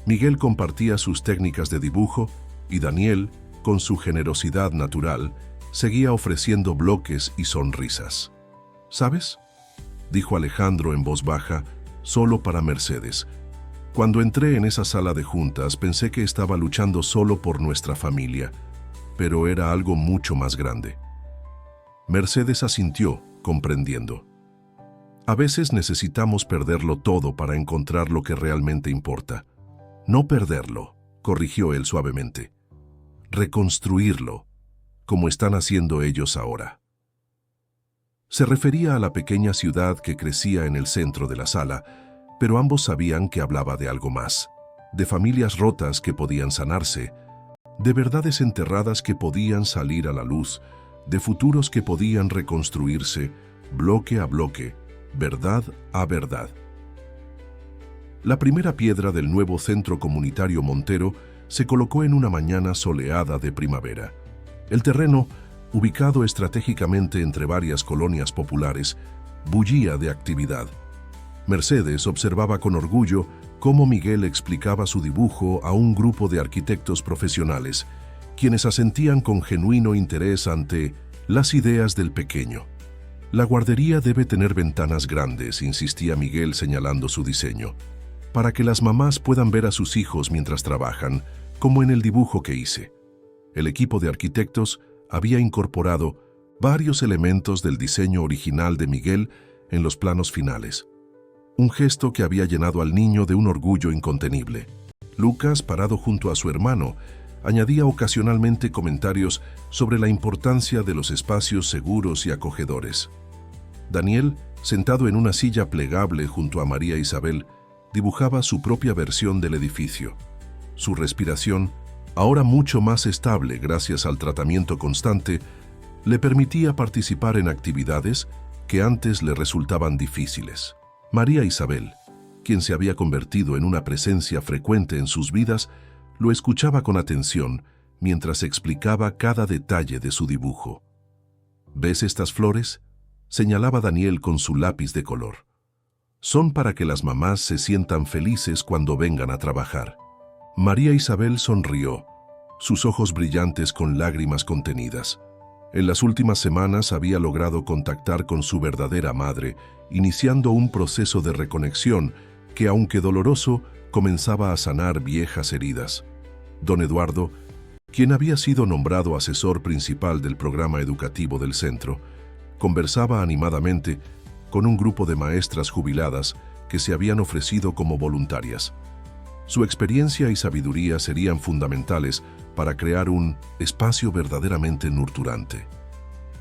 Miguel compartía sus técnicas de dibujo y Daniel, con su generosidad natural, seguía ofreciendo bloques y sonrisas. «¿Sabes?», dijo Alejandro en voz baja, solo para Mercedes. «Cuando entré en esa sala de juntas pensé que estaba luchando solo por nuestra familia, pero era algo mucho más grande». Mercedes asintió, comprendiendo. «A veces necesitamos perderlo todo para encontrar lo que realmente importa». «No perderlo», corrigió él suavemente. «Reconstruirlo, como están haciendo ellos ahora». Se refería a la pequeña ciudad que crecía en el centro de la sala, pero ambos sabían que hablaba de algo más, de familias rotas que podían sanarse, de verdades enterradas que podían salir a la luz, de futuros que podían reconstruirse, bloque a bloque, verdad a verdad. La primera piedra del nuevo centro comunitario Montero se colocó en una mañana soleada de primavera. El terreno, ubicado estratégicamente entre varias colonias populares, bullía de actividad. Mercedes observaba con orgullo cómo Miguel explicaba su dibujo a un grupo de arquitectos profesionales, quienes asentían con genuino interés ante las ideas del pequeño. La guardería debe tener ventanas grandes, insistía Miguel señalando su diseño, para que las mamás puedan ver a sus hijos mientras trabajan, como en el dibujo que hice. El equipo de arquitectos había incorporado varios elementos del diseño original de Miguel en los planos finales. Un gesto que había llenado al niño de un orgullo incontenible. Lucas, parado junto a su hermano, añadía ocasionalmente comentarios sobre la importancia de los espacios seguros y acogedores. Daniel, sentado en una silla plegable junto a María Isabel, dibujaba su propia versión del edificio. Su respiración, ahora mucho más estable gracias al tratamiento constante, le permitía participar en actividades que antes le resultaban difíciles. María Isabel, quien se había convertido en una presencia frecuente en sus vidas, lo escuchaba con atención mientras explicaba cada detalle de su dibujo. ¿Ves estas flores?, señalaba Daniel con su lápiz de color. Son para que las mamás se sientan felices cuando vengan a trabajar. María Isabel sonrió, sus ojos brillantes con lágrimas contenidas. En las últimas semanas había logrado contactar con su verdadera madre, iniciando un proceso de reconexión que, aunque doloroso, comenzaba a sanar viejas heridas. Don Eduardo, quien había sido nombrado asesor principal del programa educativo del centro, conversaba animadamente con un grupo de maestras jubiladas que se habían ofrecido como voluntarias. Su experiencia y sabiduría serían fundamentales para crear un espacio verdaderamente nurturante.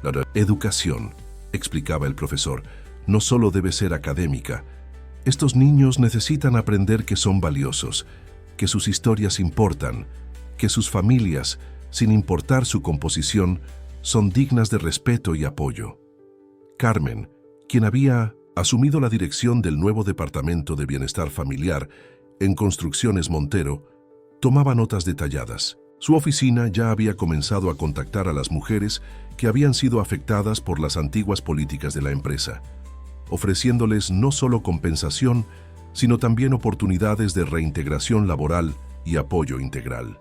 La educación, explicaba el profesor, no solo debe ser académica. Estos niños necesitan aprender que son valiosos, que sus historias importan, que sus familias, sin importar su composición, son dignas de respeto y apoyo. Carmen, quien había asumido la dirección del nuevo Departamento de Bienestar Familiar en Construcciones Montero, tomaba notas detalladas. Su oficina ya había comenzado a contactar a las mujeres que habían sido afectadas por las antiguas políticas de la empresa, ofreciéndoles no solo compensación, sino también oportunidades de reintegración laboral y apoyo integral.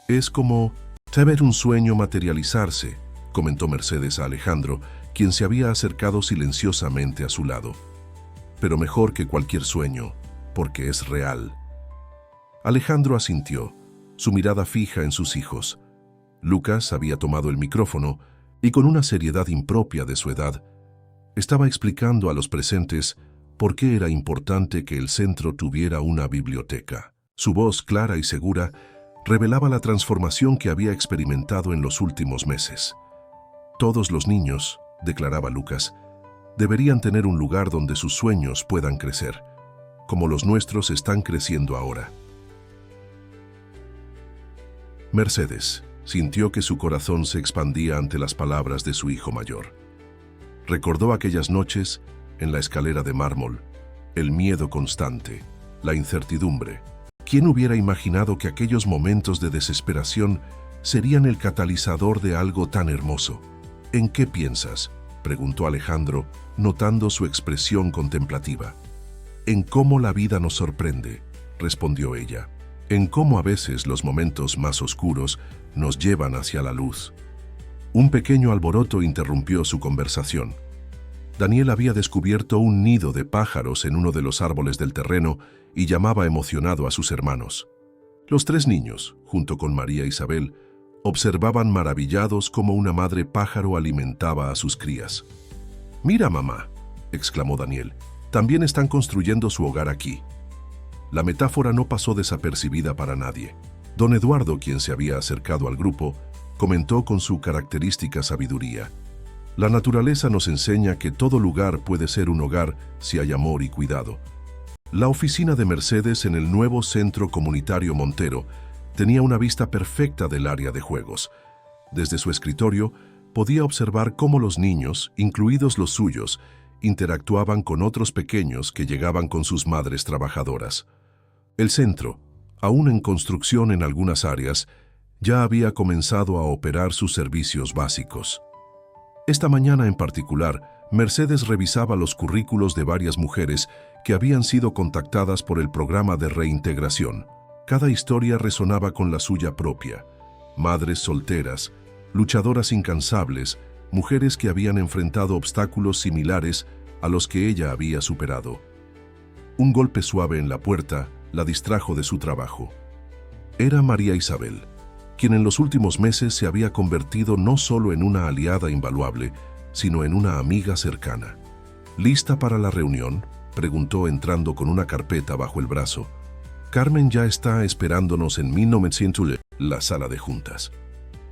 Es como ver un sueño materializarse, comentó Mercedes a Alejandro, quien se había acercado silenciosamente a su lado. Pero mejor que cualquier sueño, porque es real. Alejandro asintió, su mirada fija en sus hijos. Lucas había tomado el micrófono y, con una seriedad impropia de su edad, estaba explicando a los presentes por qué era importante que el centro tuviera una biblioteca. Su voz, clara y segura, revelaba la transformación que había experimentado en los últimos meses. Todos los niños, declaraba Lucas, deberían tener un lugar donde sus sueños puedan crecer, como los nuestros están creciendo ahora. Mercedes sintió que su corazón se expandía ante las palabras de su hijo mayor. Recordó aquellas noches en la escalera de mármol, el miedo constante, la incertidumbre. ¿Quién hubiera imaginado que aquellos momentos de desesperación serían el catalizador de algo tan hermoso? ¿En qué piensas?, preguntó Alejandro, notando su expresión contemplativa. En cómo la vida nos sorprende, respondió ella. En cómo a veces los momentos más oscuros nos llevan hacia la luz. Un pequeño alboroto interrumpió su conversación. Daniel había descubierto un nido de pájaros en uno de los árboles del terreno y llamaba emocionado a sus hermanos. Los tres niños, junto con María Isabel, observaban maravillados cómo una madre pájaro alimentaba a sus crías. «Mira, mamá», exclamó Daniel, «también están construyendo su hogar aquí». La metáfora no pasó desapercibida para nadie. Don Eduardo, quien se había acercado al grupo, comentó con su característica sabiduría: «La naturaleza nos enseña que todo lugar puede ser un hogar si hay amor y cuidado». La oficina de Mercedes en el nuevo Centro Comunitario Montero tenía una vista perfecta del área de juegos. Desde su escritorio podía observar cómo los niños, incluidos los suyos, interactuaban con otros pequeños que llegaban con sus madres trabajadoras. El centro, aún en construcción en algunas áreas, ya había comenzado a operar sus servicios básicos. Esta mañana en particular, Mercedes revisaba los currículos de varias mujeres que habían sido contactadas por el programa de reintegración. Cada historia resonaba con la suya propia. Madres solteras, luchadoras incansables, mujeres que habían enfrentado obstáculos similares a los que ella había superado. Un golpe suave en la puerta la distrajo de su trabajo. Era María Isabel, quien en los últimos meses se había convertido no solo en una aliada invaluable, sino en una amiga cercana. ¿Lista para la reunión?, preguntó entrando con una carpeta bajo el brazo. Carmen ya está esperándonos en 1900, la sala de juntas.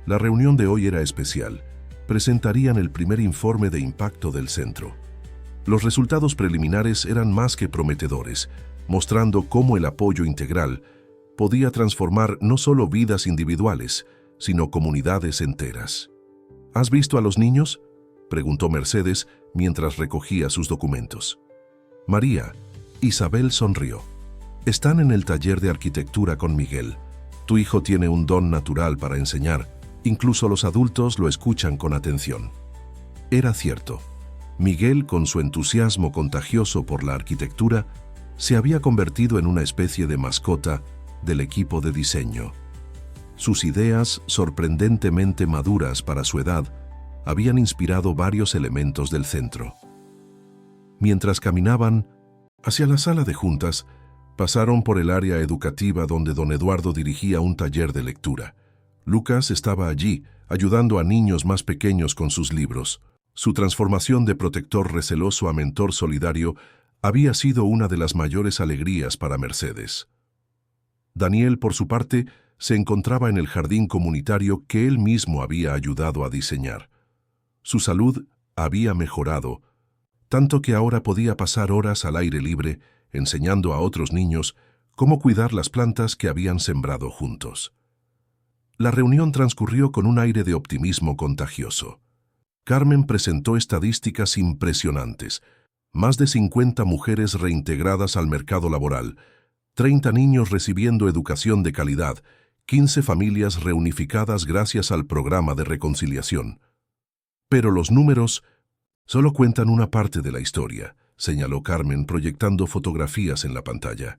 La reunión de hoy era especial. Presentarían el primer informe de impacto del centro. Los resultados preliminares eran más que prometedores, mostrando cómo el apoyo integral podía transformar no solo vidas individuales, sino comunidades enteras. ¿Has visto a los niños?, preguntó Mercedes mientras recogía sus documentos. María Isabel sonrió. Están en el taller de arquitectura con Miguel. Tu hijo tiene un don natural para enseñar. Incluso los adultos lo escuchan con atención. Era cierto. Miguel, con su entusiasmo contagioso por la arquitectura, se había convertido en una especie de mascota del equipo de diseño. Sus ideas, sorprendentemente maduras para su edad, habían inspirado varios elementos del centro. Mientras caminaban hacia la sala de juntas, pasaron por el área educativa donde don Eduardo dirigía un taller de lectura. Lucas estaba allí, ayudando a niños más pequeños con sus libros. Su transformación de protector receloso a mentor solidario había sido una de las mayores alegrías para Mercedes. Daniel, por su parte, se encontraba en el jardín comunitario que él mismo había ayudado a diseñar. Su salud había mejorado, tanto que ahora podía pasar horas al aire libre enseñando a otros niños cómo cuidar las plantas que habían sembrado juntos. La reunión transcurrió con un aire de optimismo contagioso. Carmen presentó estadísticas impresionantes. Más de 50 mujeres reintegradas al mercado laboral, 30 niños recibiendo educación de calidad, 15 familias reunificadas gracias al programa de reconciliación. Pero los números solo cuentan una parte de la historia, señaló Carmen proyectando fotografías en la pantalla.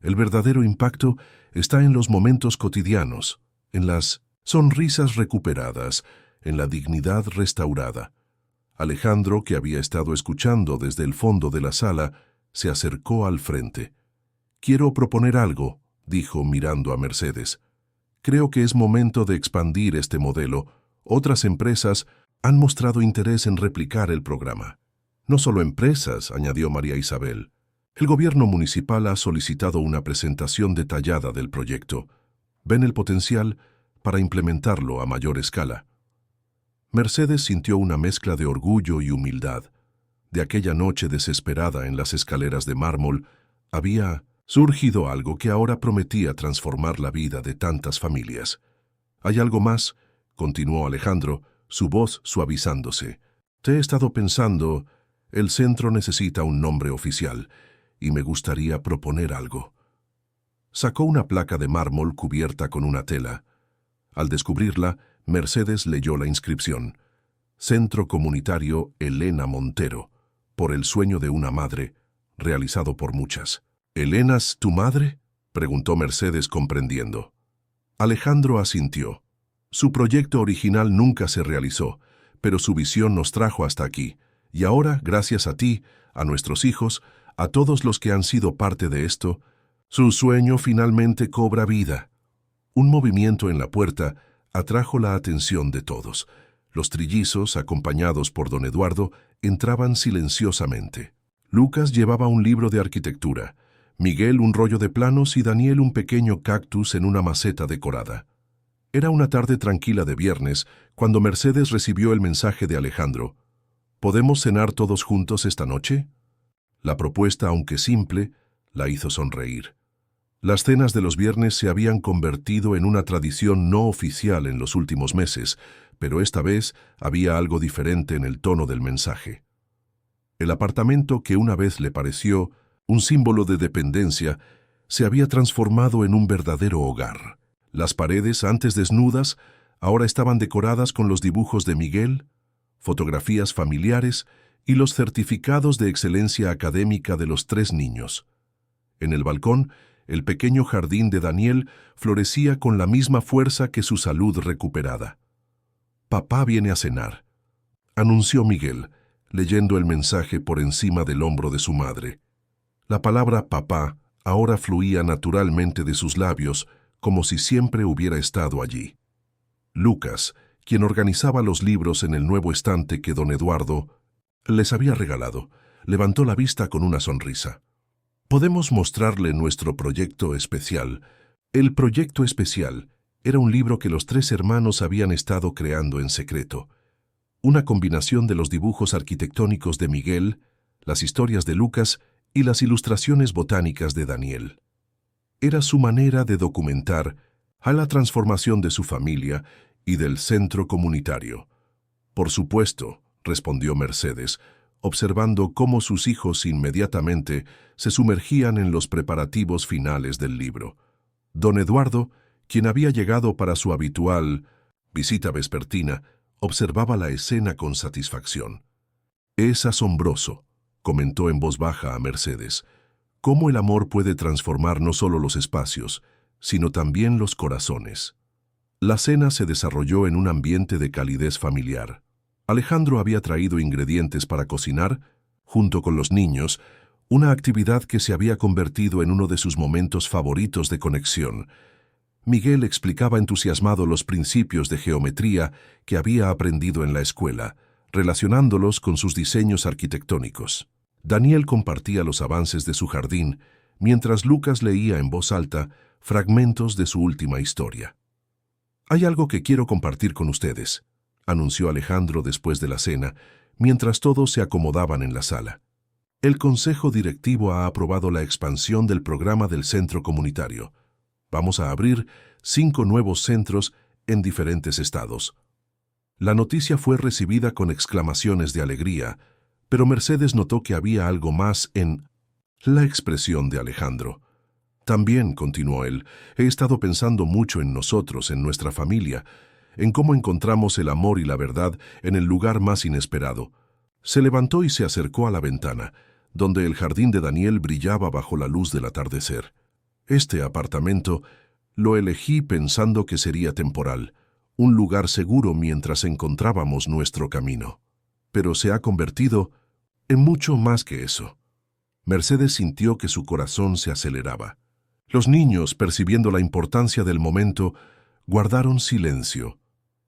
El verdadero impacto está en los momentos cotidianos, en las sonrisas recuperadas, en la dignidad restaurada. Alejandro, que había estado escuchando desde el fondo de la sala, se acercó al frente. «Quiero proponer algo», dijo mirando a Mercedes. «Creo que es momento de expandir este modelo. Otras empresas han mostrado interés en replicar el programa». «No solo empresas», añadió María Isabel. «El gobierno municipal ha solicitado una presentación detallada del proyecto. Ven el potencial para implementarlo a mayor escala». Mercedes sintió una mezcla de orgullo y humildad. De aquella noche desesperada en las escaleras de mármol, había surgido algo que ahora prometía transformar la vida de tantas familias. «Hay algo más», continuó Alejandro, su voz suavizándose. «Te he estado pensando, el centro necesita un nombre oficial, y me gustaría proponer algo». Sacó una placa de mármol cubierta con una tela. Al descubrirla, Mercedes leyó la inscripción: Centro Comunitario Elena Montero, por el sueño de una madre, realizado por muchas. «¿Elena's tu madre?», preguntó Mercedes comprendiendo. Alejandro asintió. Su proyecto original nunca se realizó, pero su visión nos trajo hasta aquí, y ahora, gracias a ti, a nuestros hijos, a todos los que han sido parte de esto, su sueño finalmente cobra vida. Un movimiento en la puerta atrajo la atención de todos. Los trillizos, acompañados por don Eduardo, entraban silenciosamente. Lucas llevaba un libro de arquitectura, Miguel un rollo de planos y Daniel un pequeño cactus en una maceta decorada. Era una tarde tranquila de viernes cuando Mercedes recibió el mensaje de Alejandro. «¿Podemos cenar todos juntos esta noche?». La propuesta, aunque simple, la hizo sonreír. Las cenas de los viernes se habían convertido en una tradición no oficial en los últimos meses, pero esta vez había algo diferente en el tono del mensaje. El apartamento que una vez le pareció un símbolo de dependencia se había transformado en un verdadero hogar. Las paredes, antes desnudas, ahora estaban decoradas con los dibujos de Miguel, fotografías familiares y los certificados de excelencia académica de los 3 niños. En el balcón, el pequeño jardín de Daniel florecía con la misma fuerza que su salud recuperada. «Papá viene a cenar», anunció Miguel, leyendo el mensaje por encima del hombro de su madre. La palabra papá ahora fluía naturalmente de sus labios, como si siempre hubiera estado allí. Lucas, quien organizaba los libros en el nuevo estante que don Eduardo les había regalado, levantó la vista con una sonrisa. «Podemos mostrarle nuestro proyecto especial». El proyecto especial era un libro que los 3 hermanos habían estado creando en secreto. Una combinación de los dibujos arquitectónicos de Miguel, las historias de Lucas y las ilustraciones botánicas de Daniel. Era su manera de documentar a la transformación de su familia y del centro comunitario. «Por supuesto», respondió Mercedes, observando cómo sus hijos inmediatamente se sumergían en los preparativos finales del libro. Don Eduardo, quien había llegado para su habitual visita vespertina, observaba la escena con satisfacción. «Es asombroso», comentó en voz baja a Mercedes, «cómo el amor puede transformar no solo los espacios, sino también los corazones». La cena se desarrolló en un ambiente de calidez familiar. Alejandro había traído ingredientes para cocinar, junto con los niños, una actividad que se había convertido en uno de sus momentos favoritos de conexión. Miguel explicaba entusiasmado los principios de geometría que había aprendido en la escuela, relacionándolos con sus diseños arquitectónicos. Daniel compartía los avances de su jardín, mientras Lucas leía en voz alta fragmentos de su última historia. «Hay algo que quiero compartir con ustedes», anunció Alejandro después de la cena, mientras todos se acomodaban en la sala. «El Consejo Directivo ha aprobado la expansión del programa del centro comunitario. Vamos a abrir 5 nuevos centros en diferentes estados». La noticia fue recibida con exclamaciones de alegría, pero Mercedes notó que había algo más en la expresión de Alejandro. «También», continuó él, «he estado pensando mucho en nosotros, en nuestra familia, en cómo encontramos el amor y la verdad en el lugar más inesperado». Se levantó y se acercó a la ventana, donde el jardín de Daniel brillaba bajo la luz del atardecer. «Este apartamento lo elegí pensando que sería temporal, un lugar seguro mientras encontrábamos nuestro camino. Pero se ha convertido en mucho más que eso». Mercedes sintió que su corazón se aceleraba. Los niños, percibiendo la importancia del momento, guardaron silencio.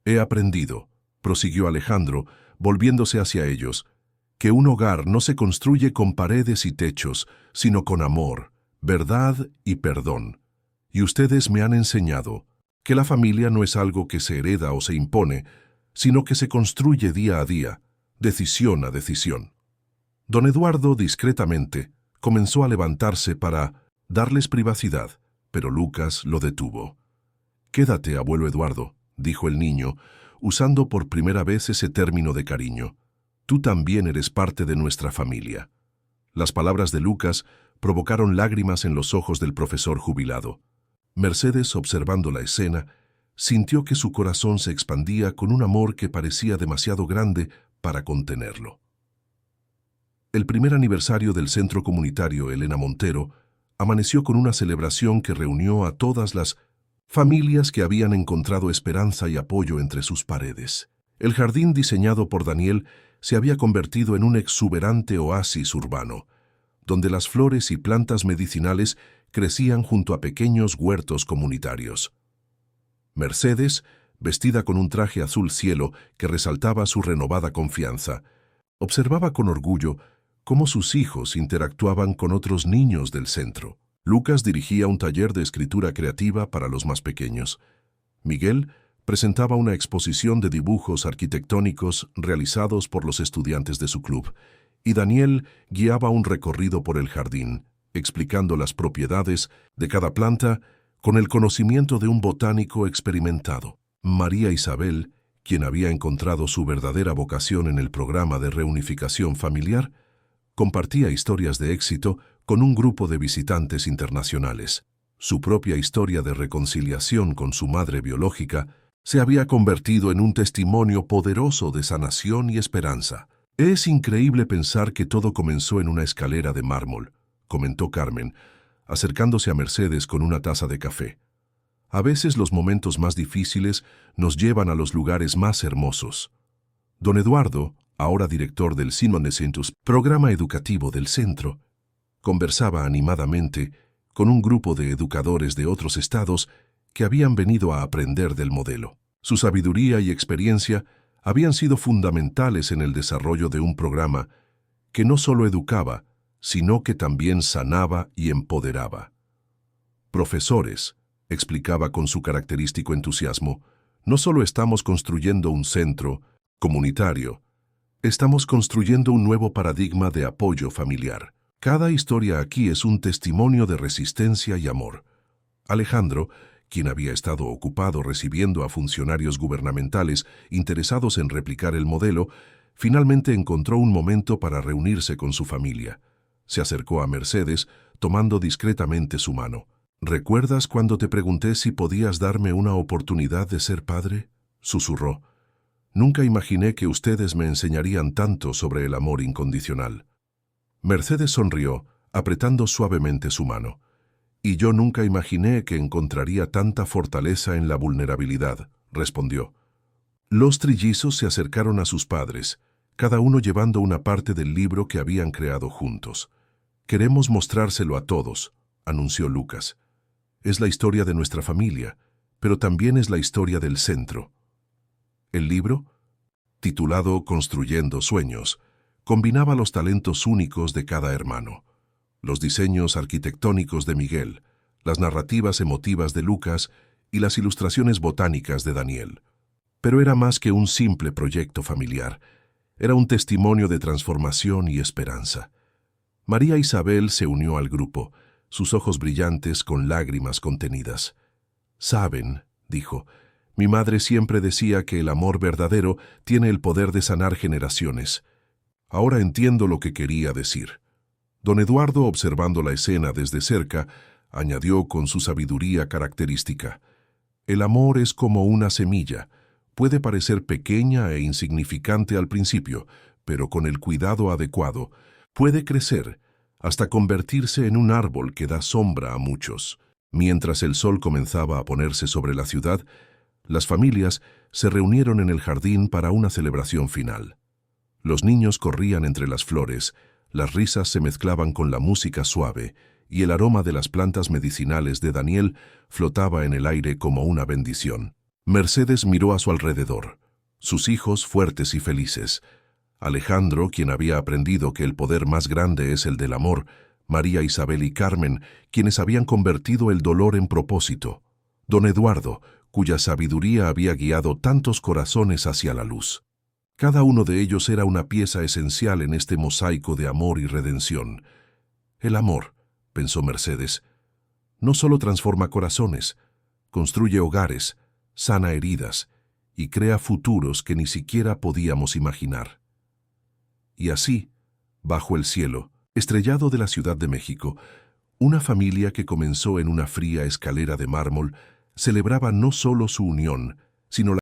«He aprendido», prosiguió Alejandro, volviéndose hacia ellos, «que un hogar no se construye con paredes y techos, sino con amor, verdad y perdón. Y ustedes me han enseñado que la familia no es algo que se hereda o se impone, sino que se construye día a día, decisión a decisión». Don Eduardo, discretamente, comenzó a levantarse para darles privacidad, pero Lucas lo detuvo. «Quédate, abuelo Eduardo», dijo el niño, usando por primera vez ese término de cariño. «Tú también eres parte de nuestra familia». Las palabras de Lucas provocaron lágrimas en los ojos del profesor jubilado. Mercedes, observando la escena, sintió que su corazón se expandía con un amor que parecía demasiado grande para contenerlo. El primer aniversario del Centro Comunitario Elena Montero amaneció con una celebración que reunió a todas las familias que habían encontrado esperanza y apoyo entre sus paredes. El jardín diseñado por Daniel se había convertido en un exuberante oasis urbano, donde las flores y plantas medicinales crecían junto a pequeños huertos comunitarios. Mercedes, vestida con un traje azul cielo que resaltaba su renovada confianza, observaba con orgullo cómo sus hijos interactuaban con otros niños del centro. Lucas dirigía un taller de escritura creativa para los más pequeños. Miguel presentaba una exposición de dibujos arquitectónicos realizados por los estudiantes de su club, y Daniel guiaba un recorrido por el jardín, explicando las propiedades de cada planta con el conocimiento de un botánico experimentado. María Isabel, quien había encontrado su verdadera vocación en el programa de reunificación familiar, compartía historias de éxito con un grupo de visitantes internacionales. Su propia historia de reconciliación con su madre biológica se había convertido en un testimonio poderoso de sanación y esperanza. Es increíble pensar que todo comenzó en una escalera de mármol, comentó Carmen, acercándose a Mercedes con una taza de café. A veces los momentos más difíciles nos llevan a los lugares más hermosos. Don Eduardo, ahora director del Simon Centus, programa educativo del centro, conversaba animadamente con un grupo de educadores de otros estados que habían venido a aprender del modelo. Su sabiduría y experiencia habían sido fundamentales en el desarrollo de un programa que no solo educaba, sino que también sanaba y empoderaba. Profesores, explicaba con su característico entusiasmo, no solo estamos construyendo un centro comunitario, estamos construyendo un nuevo paradigma de apoyo familiar. Cada historia aquí es un testimonio de resistencia y amor. Alejandro, quien había estado ocupado recibiendo a funcionarios gubernamentales interesados en replicar el modelo, finalmente encontró un momento para reunirse con su familia. Se acercó a Mercedes, tomando discretamente su mano. «¿Recuerdas cuando te pregunté si podías darme una oportunidad de ser padre?», susurró. «Nunca imaginé que ustedes me enseñarían tanto sobre el amor incondicional». Mercedes sonrió, apretando suavemente su mano. «Y yo nunca imaginé que encontraría tanta fortaleza en la vulnerabilidad», respondió. Los trillizos se acercaron a sus padres, cada uno llevando una parte del libro que habían creado juntos. «Queremos mostrárselo a todos», anunció Lucas. «Es la historia de nuestra familia, pero también es la historia del centro». El libro, titulado Construyendo Sueños, combinaba los talentos únicos de cada hermano. Los diseños arquitectónicos de Miguel, las narrativas emotivas de Lucas y las ilustraciones botánicas de Daniel. Pero era más que un simple proyecto familiar. Era un testimonio de transformación y esperanza. María Isabel se unió al grupo, sus ojos brillantes con lágrimas contenidas. «Saben», dijo, «mi madre siempre decía que el amor verdadero tiene el poder de sanar generaciones. Ahora entiendo lo que quería decir». Don Eduardo, observando la escena desde cerca, añadió con su sabiduría característica: «El amor es como una semilla. Puede parecer pequeña e insignificante al principio, pero con el cuidado adecuado, puede crecer hasta convertirse en un árbol que da sombra a muchos». Mientras el sol comenzaba a ponerse sobre la ciudad, las familias se reunieron en el jardín para una celebración final. Los niños corrían entre las flores, las risas se mezclaban con la música suave y el aroma de las plantas medicinales de Daniel flotaba en el aire como una bendición. Mercedes miró a su alrededor. Sus hijos fuertes y felices. Alejandro, quien había aprendido que el poder más grande es el del amor. María Isabel y Carmen, quienes habían convertido el dolor en propósito. Don Eduardo, cuya sabiduría había guiado tantos corazones hacia la luz. Cada uno de ellos era una pieza esencial en este mosaico de amor y redención. El amor, pensó Mercedes, no solo transforma corazones, construye hogares, sana heridas y crea futuros que ni siquiera podíamos imaginar. Y así, bajo el cielo estrellado de la Ciudad de México, una familia que comenzó en una fría escalera de mármol celebraba no solo su unión, sino la